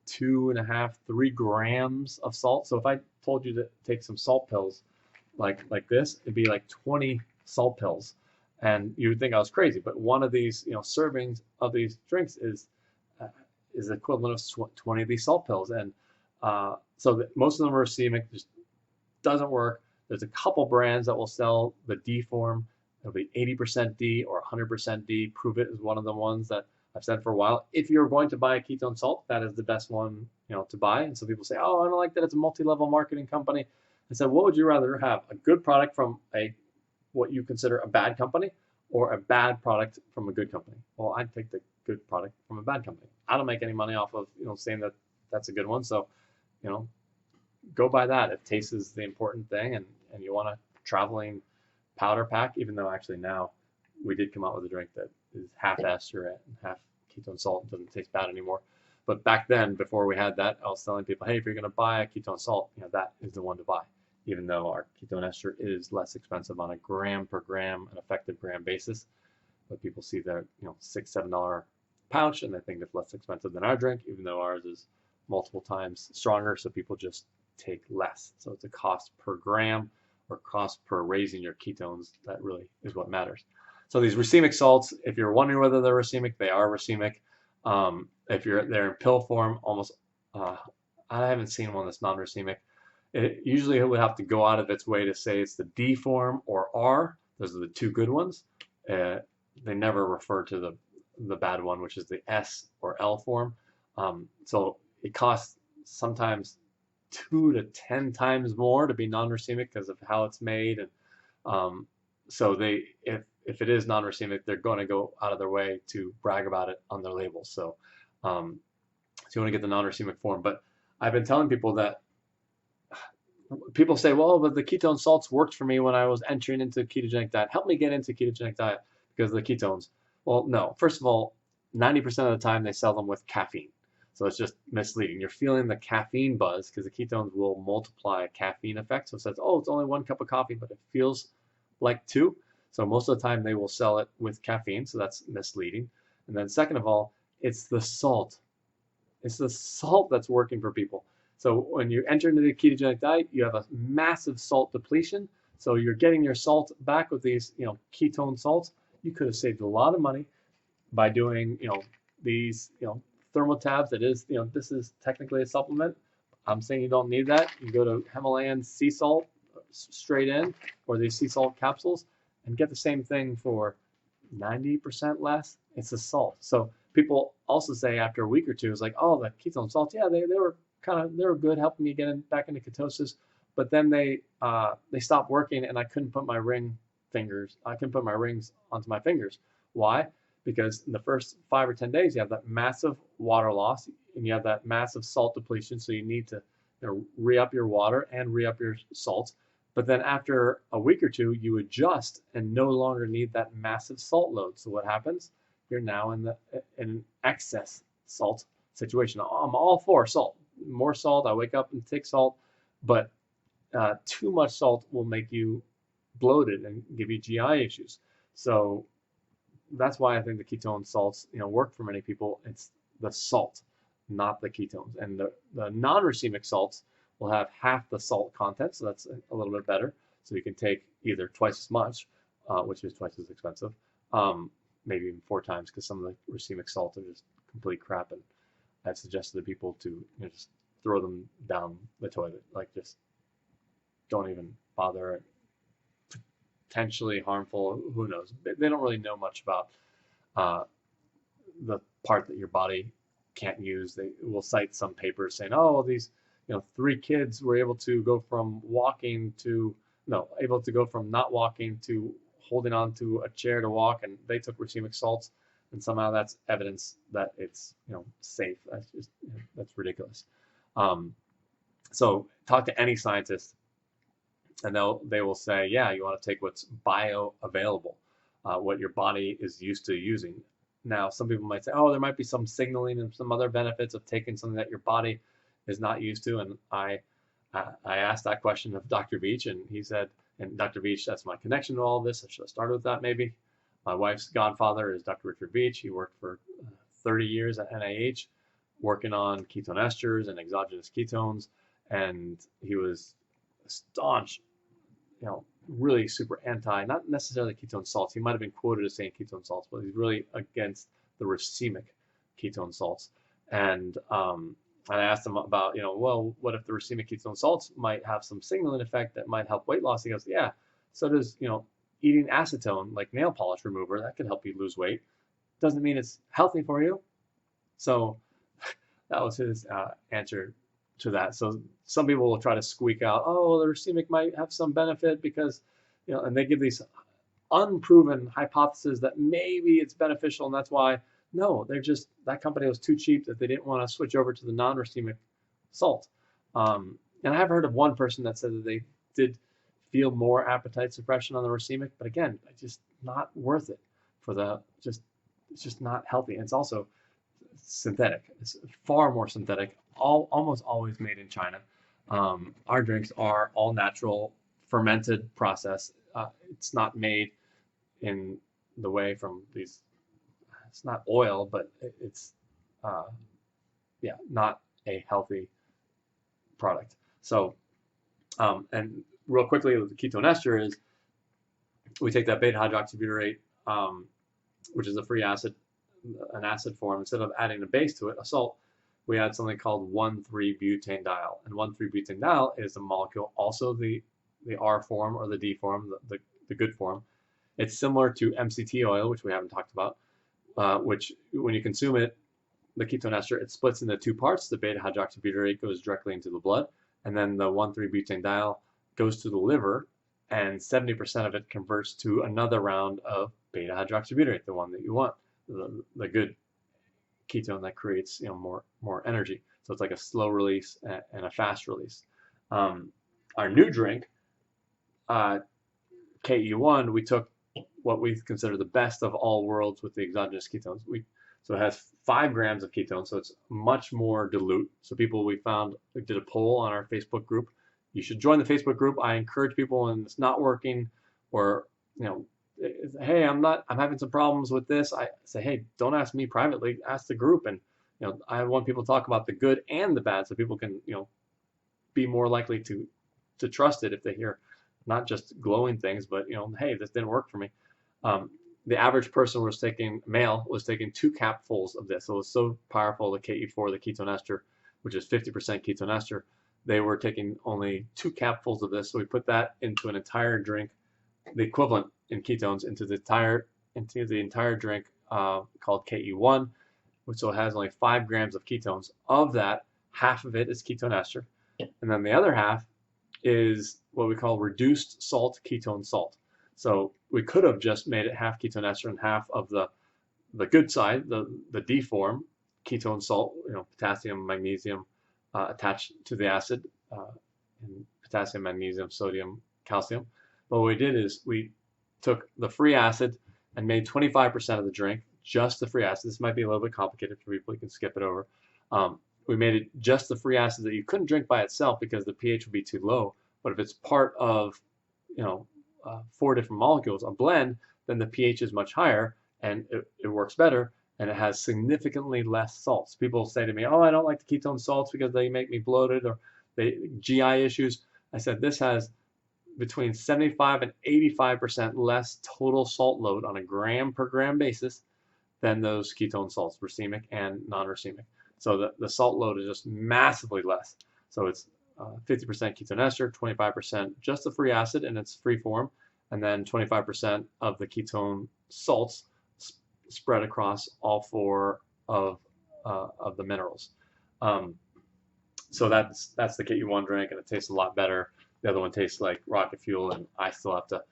2.5, 3 grams of salt. So if I told you to take some salt pills like this, it'd be like 20 salt pills, and you would think I was crazy. But one of these servings of these drinks is equivalent of 20 of these salt pills, and so most of them are racemic. Just doesn't work. There's a couple brands that will sell the D form. It'll be 80% D or 100% D. Prove It is one of the ones that I've said for a while. If you're going to buy a ketone salt, that is the best one to buy. And so people say, oh, I don't like that it's a multi-level marketing company. I said, what would you rather have? A good product from what you consider a bad company, or a bad product from a good company? Well, I'd take the good product from a bad company. I don't make any money off of saying that that's a good one. So go buy that. If taste is the important thing, and you want a traveling powder pack, even though actually now we did come out with a drink that is half ester and half ketone salt, doesn't taste bad anymore. But back then, before we had that, I was telling people, hey, if you're going to buy a ketone salt, that is the one to buy, even though our ketone ester is less expensive on a gram per gram, an effective gram basis. But people see their $6, $7 pouch, and they think it's less expensive than our drink, even though ours is multiple times stronger. So people just take less. So it's a cost per gram or cost per raising your ketones. That really is what matters. So these racemic salts, if you're wondering whether they're racemic, they are racemic. If they're in pill form, almost I haven't seen one that's non-racemic. It usually would have to go out of its way to say it's the D form or R. Those are the two good ones. They never refer to the bad one, which is the S or L form. So it costs sometimes 2 to 10 times more to be non-racemic because of how it's made, and so if it is non-racemic, they're going to go out of their way to brag about it on their labels. So you want to get the non-racemic form. But I've been telling people that people say, well, but the ketone salts worked for me when I was entering into ketogenic diet. Help me get into ketogenic diet because of the ketones. Well, no. First of all, 90% of the time they sell them with caffeine. So it's just misleading. You're feeling the caffeine buzz because the ketones will multiply a caffeine effect. So it says, oh, it's only 1 cup of coffee, but it feels like 2. So most of the time they will sell it with caffeine. So that's misleading. And then second of all, it's the salt. It's the salt that's working for people. So when you enter into the ketogenic diet, you have a massive salt depletion. So you're getting your salt back with these, ketone salts. You could have saved a lot of money by doing, these, thermotabs. That is, this is technically a supplement. I'm saying you don't need that. You go to Himalayan sea salt straight in, or these sea salt capsules, and get the same thing for 90% less. It's a salt. So people also say after a week or two, it's like, oh, the ketone salts, yeah, they were good, helping me get back into ketosis. But then they stopped working, and I couldn't put my rings onto my fingers. Why? Because in the first 5 or 10 days, you have that massive water loss, and you have that massive salt depletion. So you need to re-up your water and re-up your salts. But then after a week or two, you adjust and no longer need that massive salt load. So what happens? You're now in excess salt situation. I'm all for salt. More salt. I wake up and take salt, but too much salt will make you bloated and give you GI issues. So that's why I think the ketone salts, work for many people. It's the salt, not the ketones. And the non-racemic salts will have half the salt content, so that's a little bit better. So you can take either twice as much, which is twice as expensive, maybe even 4 times, because some of the racemic salts are just complete crap. And I've suggested to people to just throw them down the toilet, like just don't even bother. Potentially harmful, who knows? They don't really know much about the part that your body can't use. They will cite some papers saying, oh, these 3 kids were able to go from not walking to holding on to a chair to walk, and they took racemic salts, and somehow that's evidence that it's safe. That's just that's ridiculous. So talk to any scientist, and they will say, yeah, you want to take what's bioavailable, what your body is used to using. Now, some people might say, oh, there might be some signaling and some other benefits of taking something that your body is not used to. And I asked that question of Dr. Veach, and he said, and Dr. Veach, that's my connection to all of this. I should have started with that maybe. My wife's godfather is Dr. Richard Veach. He worked for 30 years at NIH, working on ketone esters and exogenous ketones, and he was staunch, really super anti, not necessarily ketone salts. He might have been quoted as saying ketone salts, but he's really against the racemic ketone salts. And I asked him about, well, what if the racemic ketone salts might have some signaling effect that might help weight loss? He goes, yeah, so does, eating acetone, like nail polish remover, that can help you lose weight. Doesn't mean it's healthy for you. So that was his answer to that. So some people will try to squeak out, oh, the racemic might have some benefit because, and they give these unproven hypotheses that maybe it's beneficial, and that's why. No, that company was too cheap that they didn't want to switch over to the non-racemic salt. And I've heard of one person that said that they did feel more appetite suppression on the racemic, but again, it's just not worth it it's just not healthy. And it's also synthetic. It's far more synthetic, almost always made in China. Our drinks are all natural, fermented process. It's not made in the way from these. It's not oil, but it's not a healthy product. So, and real quickly, the ketone ester is we take that beta hydroxybutyrate, which is a free acid, an acid form. Instead of adding a base to it, a salt, we add something called 1,3-butanediol. And 1,3-butanediol is a molecule, also the R form or the D form, the good form. It's similar to MCT oil, which we haven't talked about. Which when you consume it, the ketone ester, it splits into 2 parts. The beta hydroxybutyrate goes directly into the blood, and then the 1,3-butanediol goes to the liver, and 70% of it converts to another round of beta hydroxybutyrate, the one that you want, the good ketone that creates more energy. So it's like a slow release and a fast release. Our new drink, KE1, we took what we consider the best of all worlds with the exogenous ketones. So it has 5 grams of ketones, so it's much more dilute. So we did a poll on our Facebook group. You should join the Facebook group. I encourage people when it's not working, or hey, I'm having some problems with this. I say, hey, don't ask me privately, ask the group. And I want people to talk about the good and the bad, so people can be more likely to trust it if they hear not just glowing things, but hey, this didn't work for me. The average person male was taking 2 capfuls of this. So it was so powerful, the KE4, the ketone ester, which is 50% ketone ester. They were taking only 2 capfuls of this. So we put that into an entire drink, the equivalent in ketones, into the entire drink called KE1, which so has only 5 grams of ketones. Of that, half of it is ketone ester, and then the other half is what we call reduced salt ketone salt. So we could have just made it half ketone ester and half of the good side, the D form ketone salt, potassium, magnesium attached to the acid, and potassium, magnesium, sodium, calcium. But what we did is we took the free acid and made 25% of the drink just the free acid. This might be a little bit complicated for people. You can skip it over. We made it just the free acid that you couldn't drink by itself because the pH would be too low. But if it's part of, 4 different molecules, a blend, then the pH is much higher and it works better, and it has significantly less salts. People say to me, oh, I don't like the ketone salts because they make me bloated or GI issues. I said this has between 75 and 85% less total salt load on a gram per gram basis than those ketone salts, racemic and non-racemic. So the salt load is just massively less. So it's 50% ketone ester, 25% just the free acid in its free form, and then 25% of the ketone salts spread across all 4 of the minerals. So that's the KU1 drink, and it tastes a lot better. The other one tastes like rocket fuel, and I still have to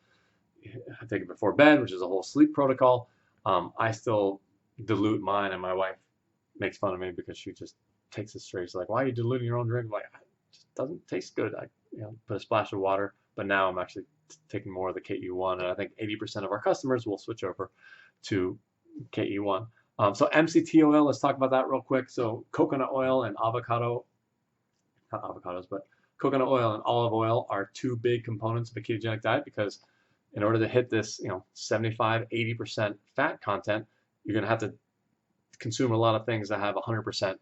take it before bed, which is a whole sleep protocol. I still dilute mine, and my wife makes fun of me because she just takes it straight. She's like, why are you diluting your own drink? I'm like, it just doesn't taste good. I put a splash of water, but now I'm actually taking more of the KU1, and I think 80% of our customers will switch over to KU1. So MCT oil, let's talk about that real quick. So coconut oil and avocado, not avocados, but coconut oil and olive oil are 2 big components of a ketogenic diet, because in order to hit this, 75, 80% fat content, you're going to have to consume a lot of things that have 100%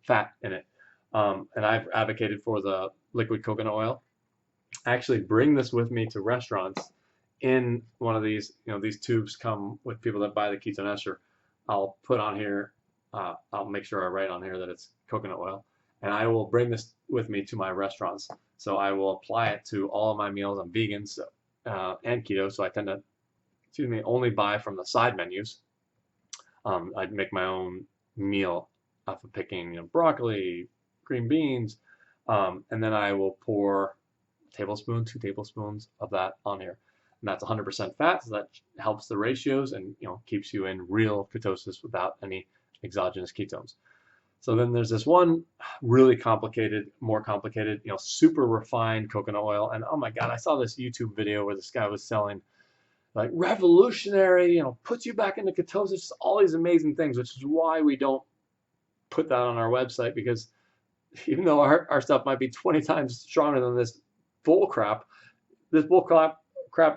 fat in it. And I've advocated for the liquid coconut oil. I actually bring this with me to restaurants in one of these, these tubes come with people that buy the ketone ester. I'll put on here, I'll make sure I write on here that it's coconut oil, and I will bring this with me to my restaurants. So I will apply it to all of my meals. I'm vegan and keto, so I tend to, only buy from the side menus. I'd make my own meal off of picking, broccoli, green beans, and then I will pour a tablespoon, 2 tablespoons of that on here. And that's 100% fat, so that helps the ratios and keeps you in real ketosis without any exogenous ketones. So then there's this one really more complicated, super refined coconut oil. And oh my God, I saw this YouTube video where this guy was selling like revolutionary, puts you back into ketosis, all these amazing things, which is why we don't put that on our website, because even though our stuff might be 20 times stronger than this bull crap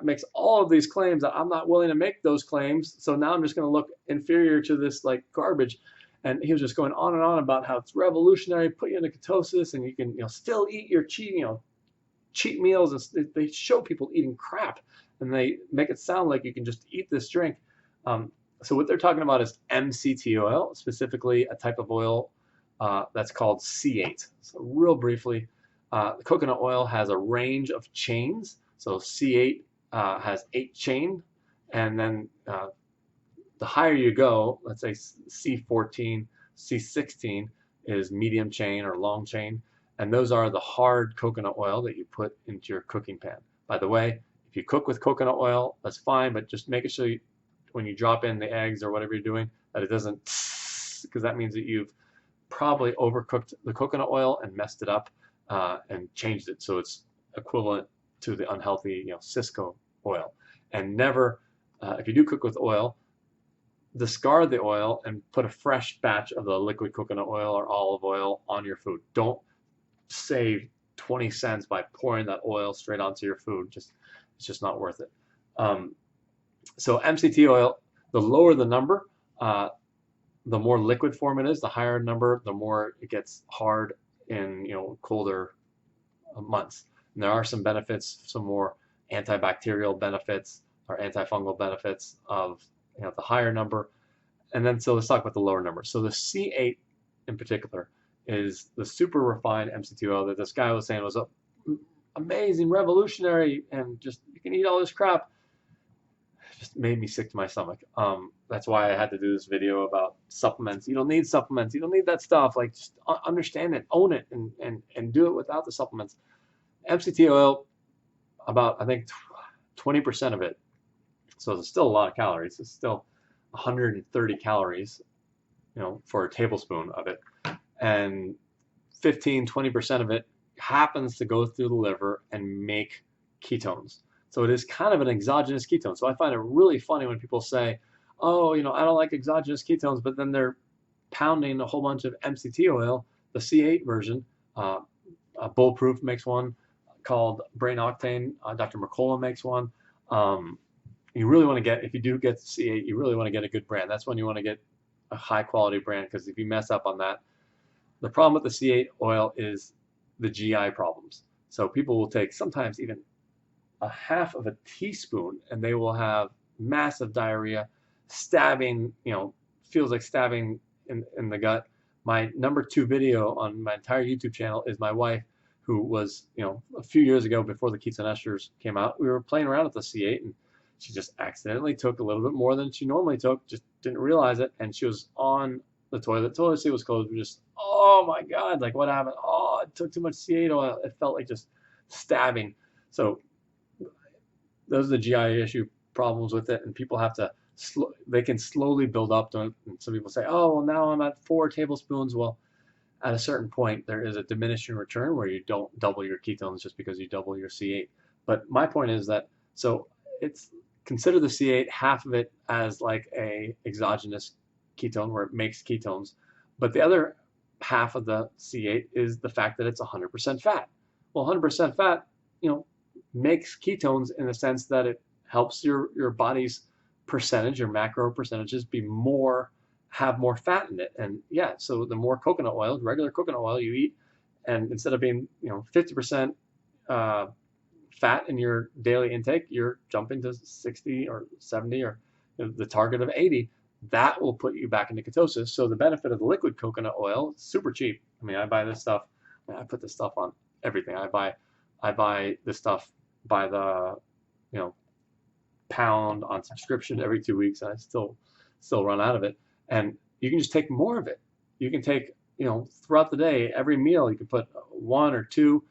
makes all of these claims that I'm not willing to make those claims. So now I'm just going to look inferior to this like garbage. And he was just going on and on about how it's revolutionary, put you into ketosis, and you can still eat your cheat meals. And they show people eating crap, and they make it sound like you can just eat this drink. So what they're talking about is MCT oil, specifically a type of oil that's called C8. So real briefly, the coconut oil has a range of chains. So C8 has 8 chain, and then the higher you go, let's say C14, C16 is medium chain or long chain, and those are the hard coconut oil that you put into your cooking pan. By the way, if you cook with coconut oil, that's fine, but just make sure when you drop in the eggs or whatever you're doing, that it doesn't, because that means that you've probably overcooked the coconut oil and messed it up and changed it so it's equivalent to the unhealthy, Cisco oil. And never, if you do cook with oil, discard the oil and put a fresh batch of the liquid coconut oil or olive oil on your food. Don't save 20 cents by pouring that oil straight onto your food. It's just not worth it. So MCT oil, the lower the number, the more liquid form it is. The higher number, the more it gets hard in colder months. And there are some benefits, some more antibacterial benefits or antifungal benefits of the higher number. And then so let's talk about the lower number. So the C8 in particular is the super refined MCT oil that this guy was saying was amazing, revolutionary, and just you can eat all this crap. It just made me sick to my stomach. That's why I had to do this video about supplements. You don't need supplements. You don't need that stuff. Like, just understand it, own it, and do it without the supplements. MCT oil, about I think 20% of it. So there's still a lot of calories. It's still 130 calories, for a tablespoon of it, and 15-20% of it happens to go through the liver and make ketones. So it is kind of an exogenous ketone. So I find it really funny when people say, oh, I don't like exogenous ketones, but then they're pounding a whole bunch of MCT oil, the C8 version. Bulletproof makes one called Brain Octane. Dr. Mercola makes one. You really want to get, if you do get C8, you really want to get a good brand. That's when you want to get a high quality brand, because if you mess up on that, the problem with the C8 oil is the GI problems. So people will take sometimes even a half of a teaspoon and they will have massive diarrhea, stabbing, feels like stabbing in the gut. My #2 video on my entire YouTube channel is my wife, who was, a few years ago before the ketone esters came out, we were playing around with the C8 and she just accidentally took a little bit more than she normally took, just didn't realize it, and she was on the toilet. Toilet seat was closed. We just, oh my God, like what happened? Oh, it took too much C8 oil. It felt like just stabbing. So those are the GI issue problems with it, and people have to, they can slowly build up to it. And some people say, oh, well, now I'm at 4 tablespoons. Well, at a certain point, there is a diminishing return where you don't double your ketones just because you double your C8. But my point is that, so it's, consider the C8, half of it as like a exogenous ketone where it makes ketones, but the other half of the C8 is the fact that it's 100% fat. Well, 100% fat, makes ketones in the sense that it helps your body's percentage, your macro percentages, have more fat in it. And yeah, so the more coconut oil, regular coconut oil you eat, and instead of being 50% fat in your daily intake, you're jumping to 60 or 70 or the target of 80. That will put you back into ketosis. So the benefit of the liquid coconut oil, super cheap. I mean, I buy this stuff. I put this stuff on everything. I buy this stuff by the pound on subscription every 2 weeks, and I still run out of it. And you can just take more of it. You can take throughout the day, every meal you can put 1 or 2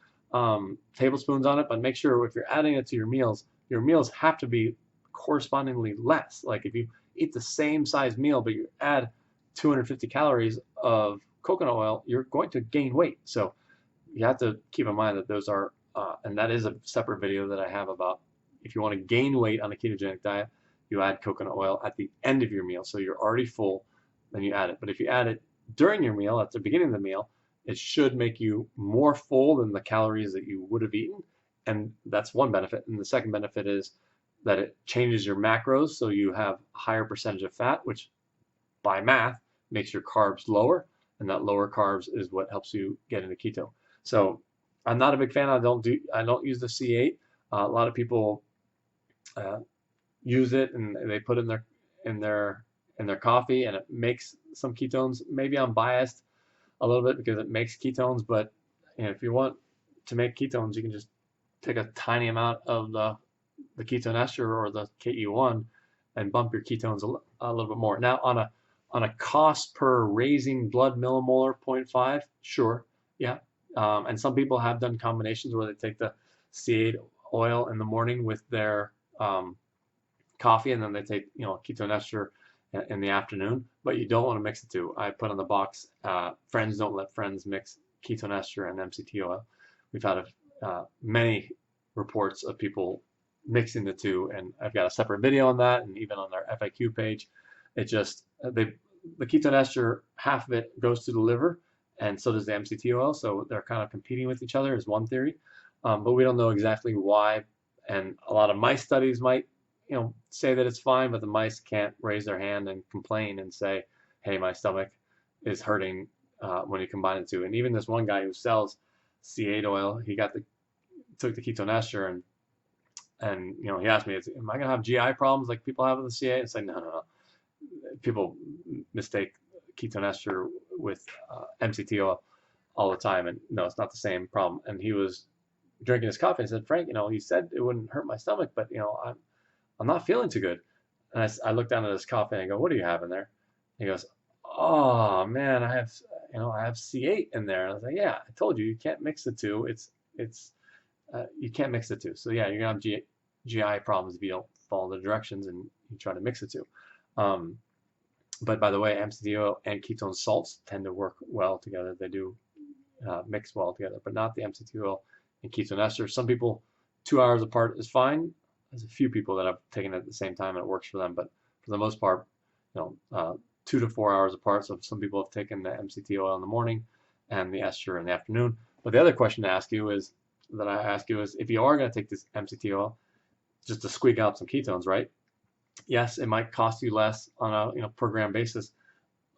tablespoons on it, but make sure if you're adding it to your meals have to be correspondingly less. Like if you eat the same size meal but you add 250 calories of coconut oil, you're going to gain weight. So you have to keep in mind that those are, and that is a separate video that I have about if you want to gain weight on a ketogenic diet, you add coconut oil at the end of your meal. So you're already full, then you add it. But if you add it during your meal, at the beginning of the meal, it should make you more full than the calories that you would have eaten. And that's one benefit. And the second benefit is that it changes your macros, so you have a higher percentage of fat, which by math makes your carbs lower, and that lower carbs is what helps you get into keto. So I'm not a big fan. I don't use the C8. A lot of people use it and they put in their coffee, and it makes some ketones. Maybe I'm biased a little bit because it makes ketones, but if you want to make ketones, you can just take a tiny amount of the ketone ester or the KE1 and bump your ketones a little bit more. Now on a cost per raising blood millimolar 0.5, sure, yeah. And some people have done combinations where they take the C8 oil in the morning with their coffee, and then they take ketone ester in the afternoon, but you don't want to mix the two. I put on the box, friends don't let friends mix ketone ester and MCT oil. We've had many reports of people mixing the two, and I've got a separate video on that, and even on our FAQ page. It just, the ketone ester, half of it goes to the liver, and so does the MCT oil, so they're kind of competing with each other is one theory, but we don't know exactly why, and a lot of mice studies might say that it's fine, but the mice can't raise their hand and complain and say, hey, my stomach is hurting when you combine the two. And even this one guy who sells C8 oil, he took the ketone ester, and he asked me, am I gonna have GI problems like people have with the C8? It's like, no. People mistake ketone ester with MCT oil all the time, and no, it's not the same problem. And he was drinking his coffee and said, Frank, he said it wouldn't hurt my stomach, but I'm not feeling too good. And I looked down at his coffee and I go, what do you have in there? And he goes, oh man, I have C8 in there. And I was like, yeah, I told you can't mix the two. You can't mix the two. So yeah, you're gonna have GI problems if you don't follow the directions and you try to mix the two. But by the way, MCT oil and ketone salts tend to work well together. They do mix well together, but not the MCT oil and ketone ester. Some people, 2 hours apart is fine. There's a few people that have taken it at the same time and it works for them, but for the most part, 2 to 4 hours apart. So some people have taken the MCT oil in the morning and the ester in the afternoon. But the other question to ask you is, if you are going to take this MCT oil just to squeak out some ketones, right? Yes, it might cost you less on a per gram basis,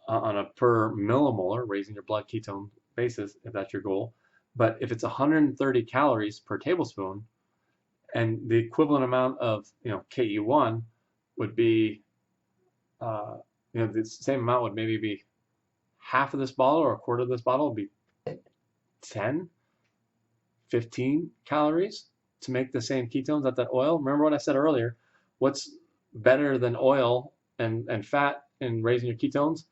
on a per millimolar, raising your blood ketone basis, if that's your goal. But if it's 130 calories per tablespoon, and the equivalent amount of KE1 would be, the same amount would maybe be half of this bottle, or a quarter of this bottle would be 10, 15 calories to make the same ketones at that oil. Remember what I said earlier? What's better than oil and fat in raising your ketones?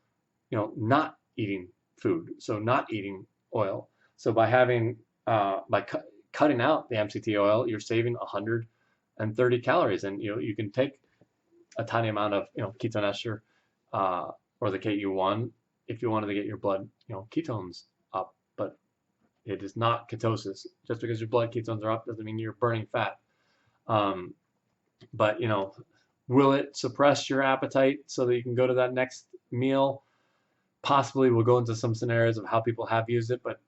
Not eating food, so not eating oil. So by having cutting out the MCT oil, you're saving 130 calories, and you can take a tiny amount of ketone ester or the KU1 if you wanted to get your blood ketones up, but it is not ketosis. Just because your blood ketones are up doesn't mean you're burning fat. But will it suppress your appetite so that you can go to that next meal? Possibly. We'll go into some scenarios of how people have used it, but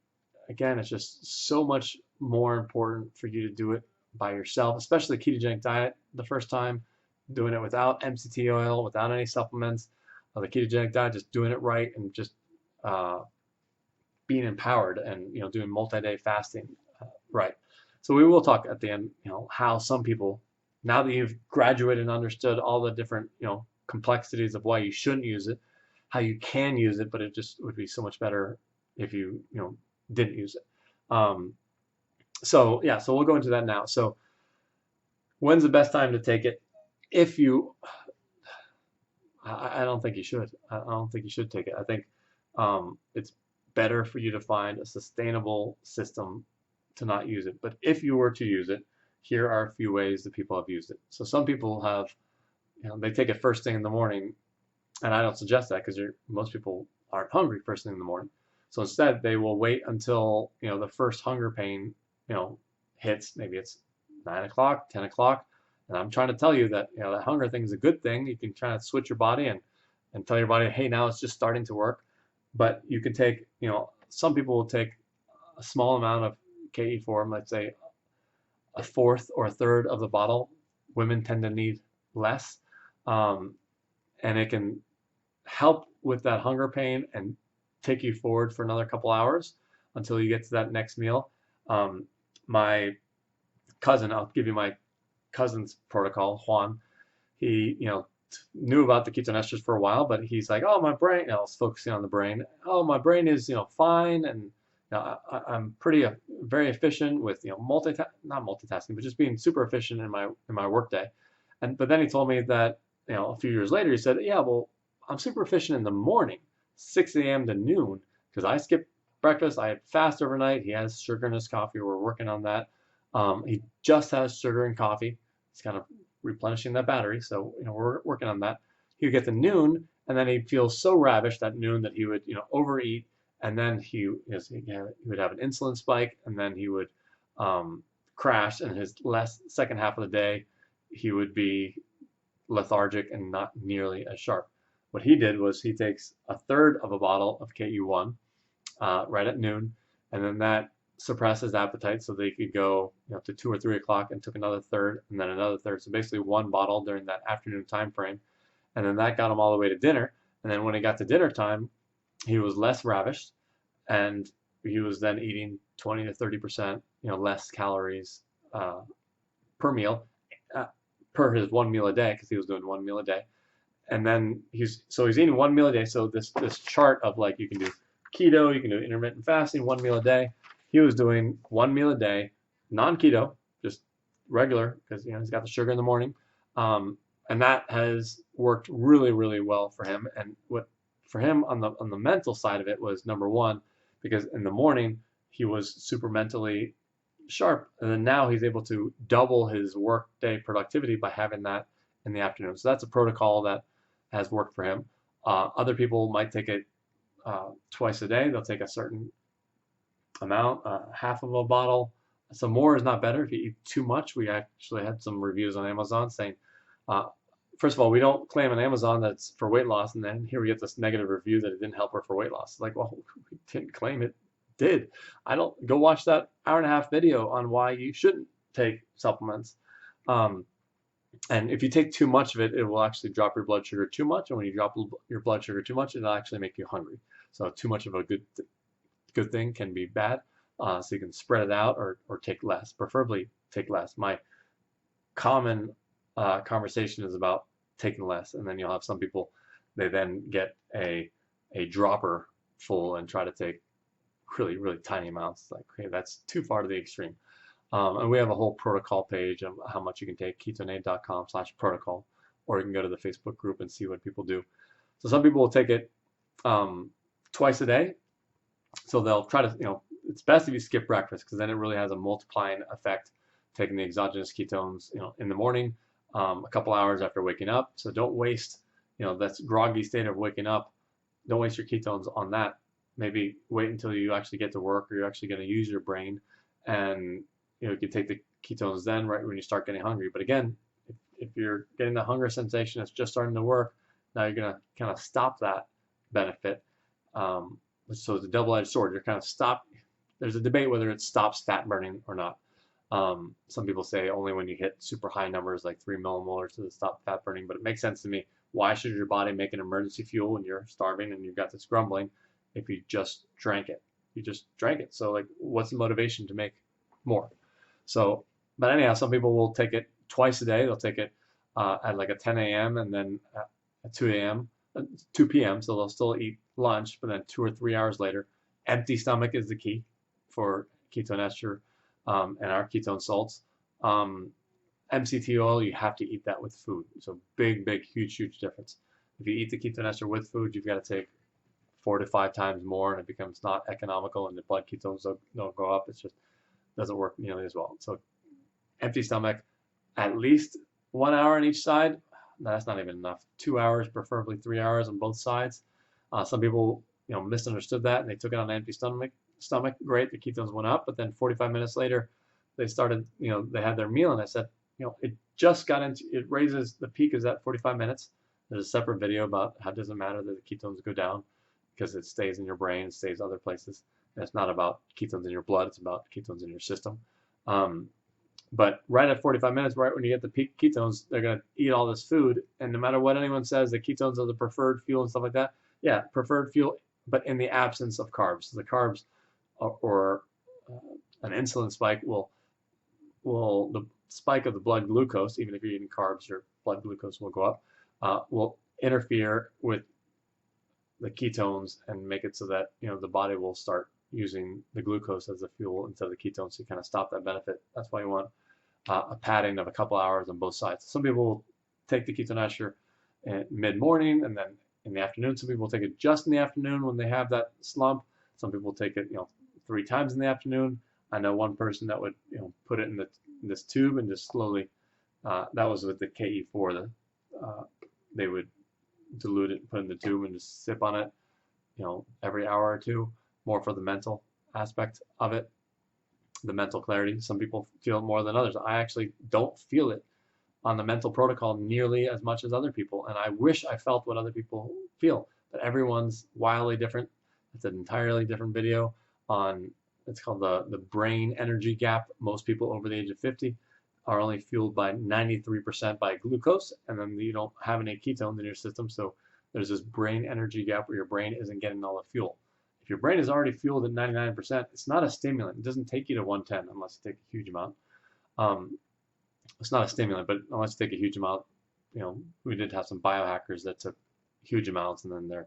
again, it's just so much more important for you to do it by yourself, especially the ketogenic diet the first time, doing it without MCT oil, without any supplements. The ketogenic diet, just doing it right, and just being empowered, and doing multi-day fasting right. So we will talk at the end, how some people, now that you've graduated and understood all the different complexities of why you shouldn't use it, how you can use it, but it just would be so much better if you didn't use it. So we'll go into that now. So when's the best time to take it? If you, I don't think you should. I don't think you should take it. I think it's better for you to find a sustainable system to not use it. But if you were to use it, here are a few ways that people have used it. So some people have, they take it first thing in the morning, and I don't suggest that because most people aren't hungry first thing in the morning. So instead, they will wait until the first hunger pain hits. Maybe it's 9 o'clock, 10 o'clock, and I'm trying to tell you that that hunger thing is a good thing. You can try to switch your body and tell your body, hey, now it's just starting to work. But you can take, some people will take a small amount of KE form, let's say a fourth or a third of the bottle. Women tend to need less, and it can help with that hunger pain and take you forward for another couple hours until you get to that next meal. My cousin, I'll give you my cousin's protocol, Juan. He, knew about the ketone esters for a while, but he's like, oh, my brain, I was focusing on the brain. Oh, my brain is, fine. And I'm very efficient with, not multitasking, but just being super efficient in my work day. But then he told me that, a few years later, he said, yeah, well, I'm super efficient in the morning, 6 a.m. to noon, because I skip breakfast. I fast overnight. He has sugar in his coffee. We're working on that. He just has sugar and coffee. He's kind of replenishing that battery. So, we're working on that. He would get to noon, and then he'd feel so ravished at noon that he would, overeat. And then he would have an insulin spike, and then he would crash. And his second half of the day, he would be lethargic and not nearly as sharp. What he did was he takes a third of a bottle of KU1 right at noon, and then that suppresses appetite so they could go to 2 or 3 o'clock and took another third and then another third. So basically one bottle during that afternoon time frame, and then that got him all the way to dinner. And then when he got to dinner time, he was less ravished, and he was then eating 20 to 30% less calories per meal, per his one meal a day, because he was doing one meal a day. And then he's eating one meal a day. So this chart of like, you can do keto, you can do intermittent fasting, one meal a day. He was doing one meal a day, non-keto, just regular, because he's got the sugar in the morning, and that has worked really, really well for him. And what for him on the mental side of it was, number one, because in the morning he was super mentally sharp, and then now he's able to double his work day productivity by having that in the afternoon. So that's a protocol that has worked for him. Other people might take it twice a day. They'll take a certain amount, half of a bottle. So more is not better if you eat too much. We actually had some reviews on Amazon saying first of all, we don't claim on Amazon that's for weight loss, and then here we get this negative review that it didn't help her for weight loss. Like, well, we didn't claim it did. I don't go watch that hour-and-a-half video on why you shouldn't take supplements. And if you take too much of it, it will actually drop your blood sugar too much. And when you drop your blood sugar too much, it'll actually make you hungry. So too much of a good thing can be bad. So you can spread it out or take less, preferably take less. My common conversation is about taking less, and then you'll have some people, they then get a dropper full and try to take really, really tiny amounts. Like, okay, that's too far to the extreme. And we have a whole protocol page of how much you can take, ketonade.com/protocol, or you can go to the Facebook group and see what people do. So some people will take it twice a day. So they'll try to, it's best if you skip breakfast, because then it really has a multiplying effect, taking the exogenous ketones, in the morning, a couple hours after waking up. So don't waste, that's groggy state of waking up. Don't waste your ketones on that. Maybe wait until you actually get to work, or you're actually going to use your brain, and you can take the ketones then, right when you start getting hungry. But again, if you're getting the hunger sensation that's just starting to work, now you're going to kind of stop that benefit. So it's a double-edged sword. You're kind of there's a debate whether it stops fat burning or not. Some people say only when you hit super high numbers like 3 millimolars to stop fat burning, but it makes sense to me. Why should your body make an emergency fuel when you're starving and you've got this grumbling if you just drank it? You just drank it. So like, what's the motivation to make more? So, but anyhow, some people will take it twice a day. They'll take it at like a 10 a.m. and then at 2 p.m. So they'll still eat lunch, but then 2 or 3 hours later. Empty stomach is the key for ketone ester and our ketone salts. MCT oil, you have to eat that with food. So big, huge difference. If you eat the ketone ester with food, you've got to take 4 to 5 times more, and it becomes not economical, and the blood ketones don't go up. It's just doesn't work nearly as well. So empty stomach, at least 1 hour on each side. No, that's not even enough. 2 hours, preferably 3 hours on both sides. Some people, misunderstood that, and they took it on an empty stomach. Great, the ketones went up, but then 45 minutes later, they started, they had their meal, and I said, it just got into, it raises, the peak is at 45 minutes. There's a separate video about how it doesn't matter that the ketones go down, because it stays in your brain, it stays other places. And it's not about ketones in your blood, it's about ketones in your system. But right at 45 minutes, right when you get the peak ketones, they're going to eat all this food. And no matter what anyone says, the ketones are the preferred fuel and stuff like that. Yeah, preferred fuel, but in the absence of carbs. So the carbs or an insulin spike the spike of the blood glucose, even if you're eating carbs, your blood glucose will go up, will interfere with the ketones and make it so that, the body will start using the glucose as a fuel instead of the ketones, so you kind of stop that benefit. That's why you want a padding of a couple hours on both sides. Some people will take the ketone ester mid-morning and then in the afternoon. Some people will take it just in the afternoon when they have that slump. Some people take it, 3 times in the afternoon. I know one person that would, put it in this tube and just slowly. That was with the KE4. They would dilute it, put it in the tube, and just sip on it, every hour or two. More for the mental aspect of it, the mental clarity. Some people feel it more than others. I actually don't feel it on the mental protocol nearly as much as other people, and I wish I felt what other people feel. But everyone's wildly different. It's an entirely different video on. It's called the brain energy gap. Most people over the age of 50 are only fueled by 93% by glucose, and then you don't have any ketones in your system. So there's this brain energy gap where your brain isn't getting all the fuel. If your brain is already fueled at 99%, it's not a stimulant. It doesn't take you to 110 unless you take a huge amount. It's not a stimulant, but unless you take a huge amount, we did have some biohackers that took huge amounts, and then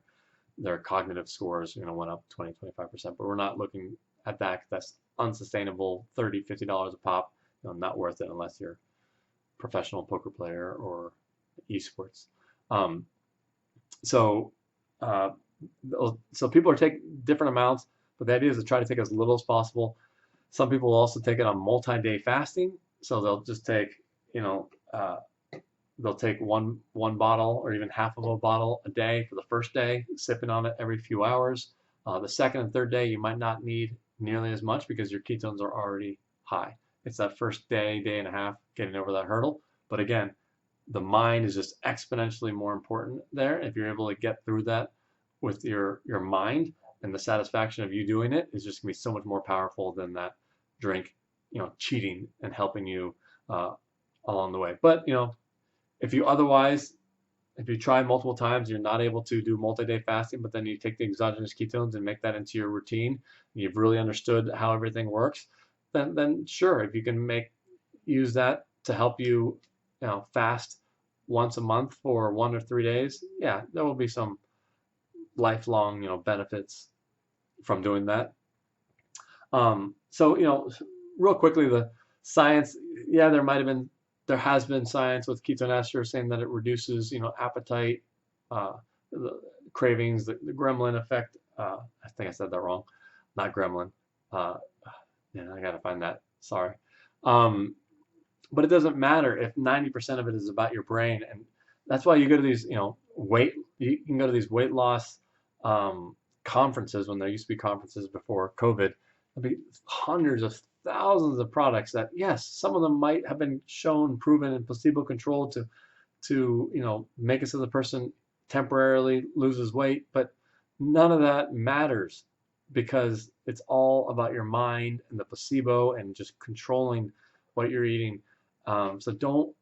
their cognitive scores, went up 20, 25%. But we're not looking at that. That's unsustainable. $30, $50 a pop. Not worth it unless you're a professional poker player or esports. So people are taking different amounts, but the idea is to try to take as little as possible. Some people will also take it on multi-day fasting. So they'll just take, they'll take one bottle or even half of a bottle a day for the first day, sipping on it every few hours. The second and third day, you might not need nearly as much because your ketones are already high. It's that first day and a half getting over that hurdle. But again, the mind is just exponentially more important there. If you're able to get through that with your mind, and the satisfaction of you doing it is just gonna be so much more powerful than that drink, cheating and helping you along the way. But if you otherwise, if you try multiple times, you're not able to do multi-day fasting, but then you take the exogenous ketones and make that into your routine, and you've really understood how everything works, then sure, if you can use that to help you, fast once a month for 1 or 3 days, yeah, there will be some lifelong, benefits from doing that. So, real quickly, the science, yeah, there has been science with ketone ester saying that it reduces, appetite, the cravings, the gremlin effect. I think I said that wrong, not gremlin. I gotta find that. Sorry. But it doesn't matter if 90% of it is about your brain, and that's why you go to these, you can go to these weight loss conferences when there used to be conferences before COVID. There'll be hundreds of thousands of products that, yes, some of them might have been shown, proven, and placebo controlled to make it so the person temporarily loses weight, but none of that matters because it's all about your mind and the placebo and just controlling what you're eating. So don't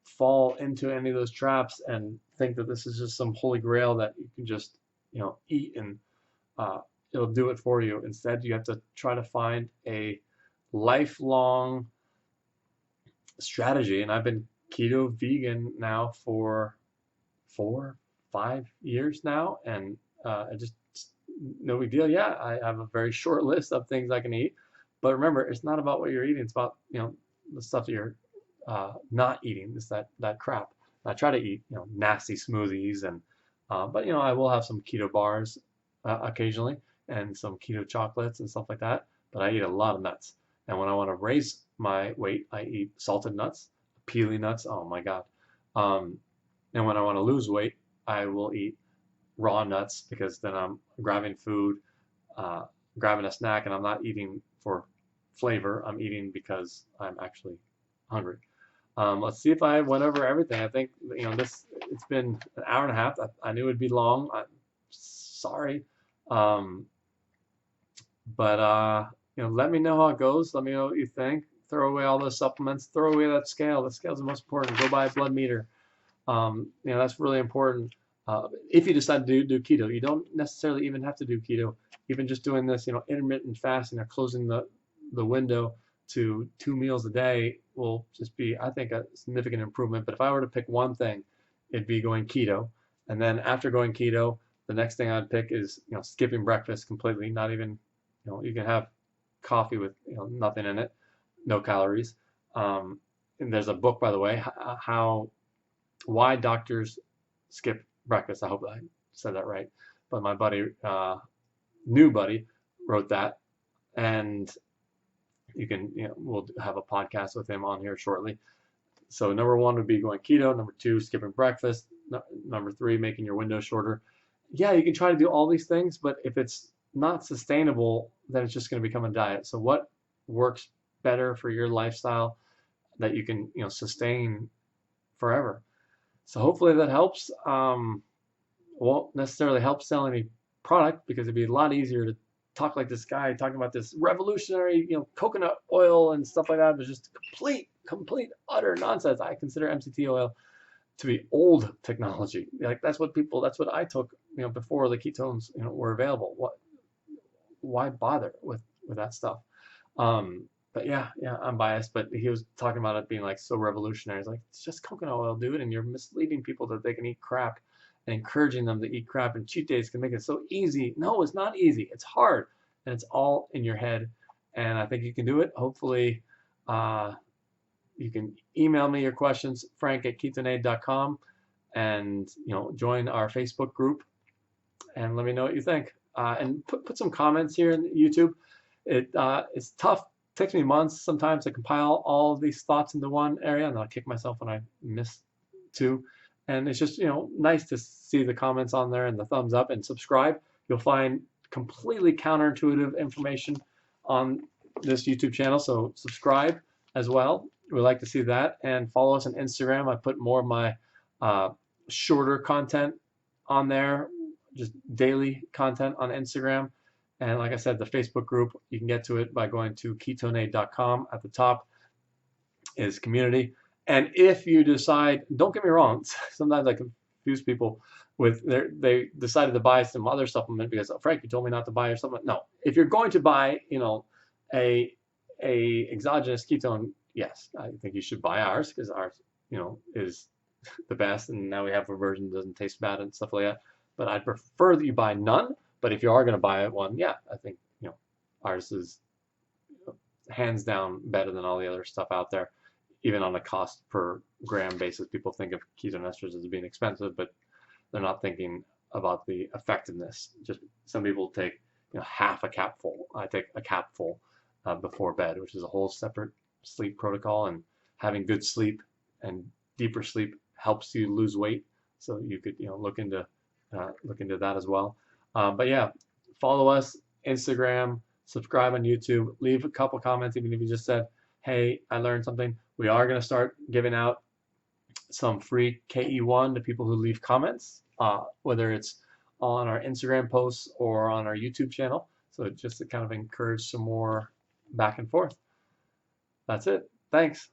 fall into any of those traps and think that this is just some holy grail that you can just eat and it'll do it for you. Instead, you have to try to find a lifelong strategy. And I've been keto vegan now for 4-5 years now, and I just no big deal. Yeah, I have a very short list of things I can eat, but remember, it's not about what you're eating. It's about the stuff that you're not eating. It's that crap. I try to eat nasty smoothies and but I will have some keto bars occasionally and some keto chocolates and stuff like that. But I eat a lot of nuts. And when I want to raise my weight, I eat salted nuts, peely nuts. Oh my God. And when I want to lose weight, I will eat raw nuts because then I'm grabbing food, grabbing a snack, and I'm not eating for flavor. I'm eating because I'm actually hungry. Let's see if I went over everything. I think it's been an hour and a half. I knew it'd be long. I'm sorry. But let me know how it goes. Let me know what you think. Throw away all those supplements. Throw away that scale. The scale's the most important. Go buy a blood meter. That's really important. If you decide to do keto, you don't necessarily even have to do keto. Even just doing this, intermittent fasting or closing the window to 2 meals a day will just be, I think, a significant improvement. But if I were to pick one thing, it'd be going keto. And then after going keto, the next thing I'd pick is, skipping breakfast completely. Not even, you can have coffee with, nothing in it, no calories. And there's a book, by the way, why doctors skip breakfast. I hope I said that right. But my buddy, new buddy, wrote that, and you can, we'll have a podcast with him on here shortly. So number 1 would be going keto. Number 2, skipping breakfast. Number 3, making your window shorter. Yeah, you can try to do all these things, but if it's not sustainable, then it's just going to become a diet. So what works better for your lifestyle that you can, sustain forever? So hopefully that helps. Won't necessarily help sell any product because it'd be a lot easier to talk like this guy talking about this revolutionary, coconut oil and stuff like that. It was just complete, utter nonsense. I consider MCT oil to be old technology. Like that's what I took, before the ketones, were available. Why bother with that stuff? But yeah, I'm biased, but he was talking about it being like so revolutionary. It's like, it's just coconut oil, dude, and you're misleading people that they can eat crap and encouraging them to eat crap, and cheat days can make it so easy. No, it's not easy. It's hard, and it's all in your head, and I think you can do it. Hopefully, you can email me your questions, frank@ketonaid.com, and join our Facebook group, and let me know what you think. And put some comments here in YouTube. It's tough. It takes me months sometimes to compile all of these thoughts into one area, and I'll kick myself when I miss 2. And it's just nice to see the comments on there and the thumbs up and subscribe. You'll find completely counterintuitive information on this YouTube channel, so subscribe as well. We like to see that. And follow us on Instagram. I put more of my shorter content on there, just daily content on Instagram. And like I said, the Facebook group, you can get to it by going to ketonade.com. At the top is community. And if you decide, don't get me wrong, sometimes I confuse people with they decided to buy some other supplement because, oh, Frank, you told me not to buy your supplement. No, if you're going to buy, a exogenous ketone, yes, I think you should buy ours because ours, is the best. And now we have a version that doesn't taste bad and stuff like that. But I'd prefer that you buy none. But if you are going to buy one, yeah, I think ours is hands down better than all the other stuff out there. Even on a cost per gram basis, people think of ketone esters as being expensive, but they're not thinking about the effectiveness. Just some people take half a capful. I take a capful before bed, which is a whole separate sleep protocol. And having good sleep and deeper sleep helps you lose weight. So you could look into that as well. But yeah, follow us Instagram, subscribe on YouTube, leave a couple comments, even if you just said, hey, I learned something. We are going to start giving out some free KE1 to people who leave comments, whether it's on our Instagram posts or on our YouTube channel. So just to kind of encourage some more back and forth. That's it. Thanks.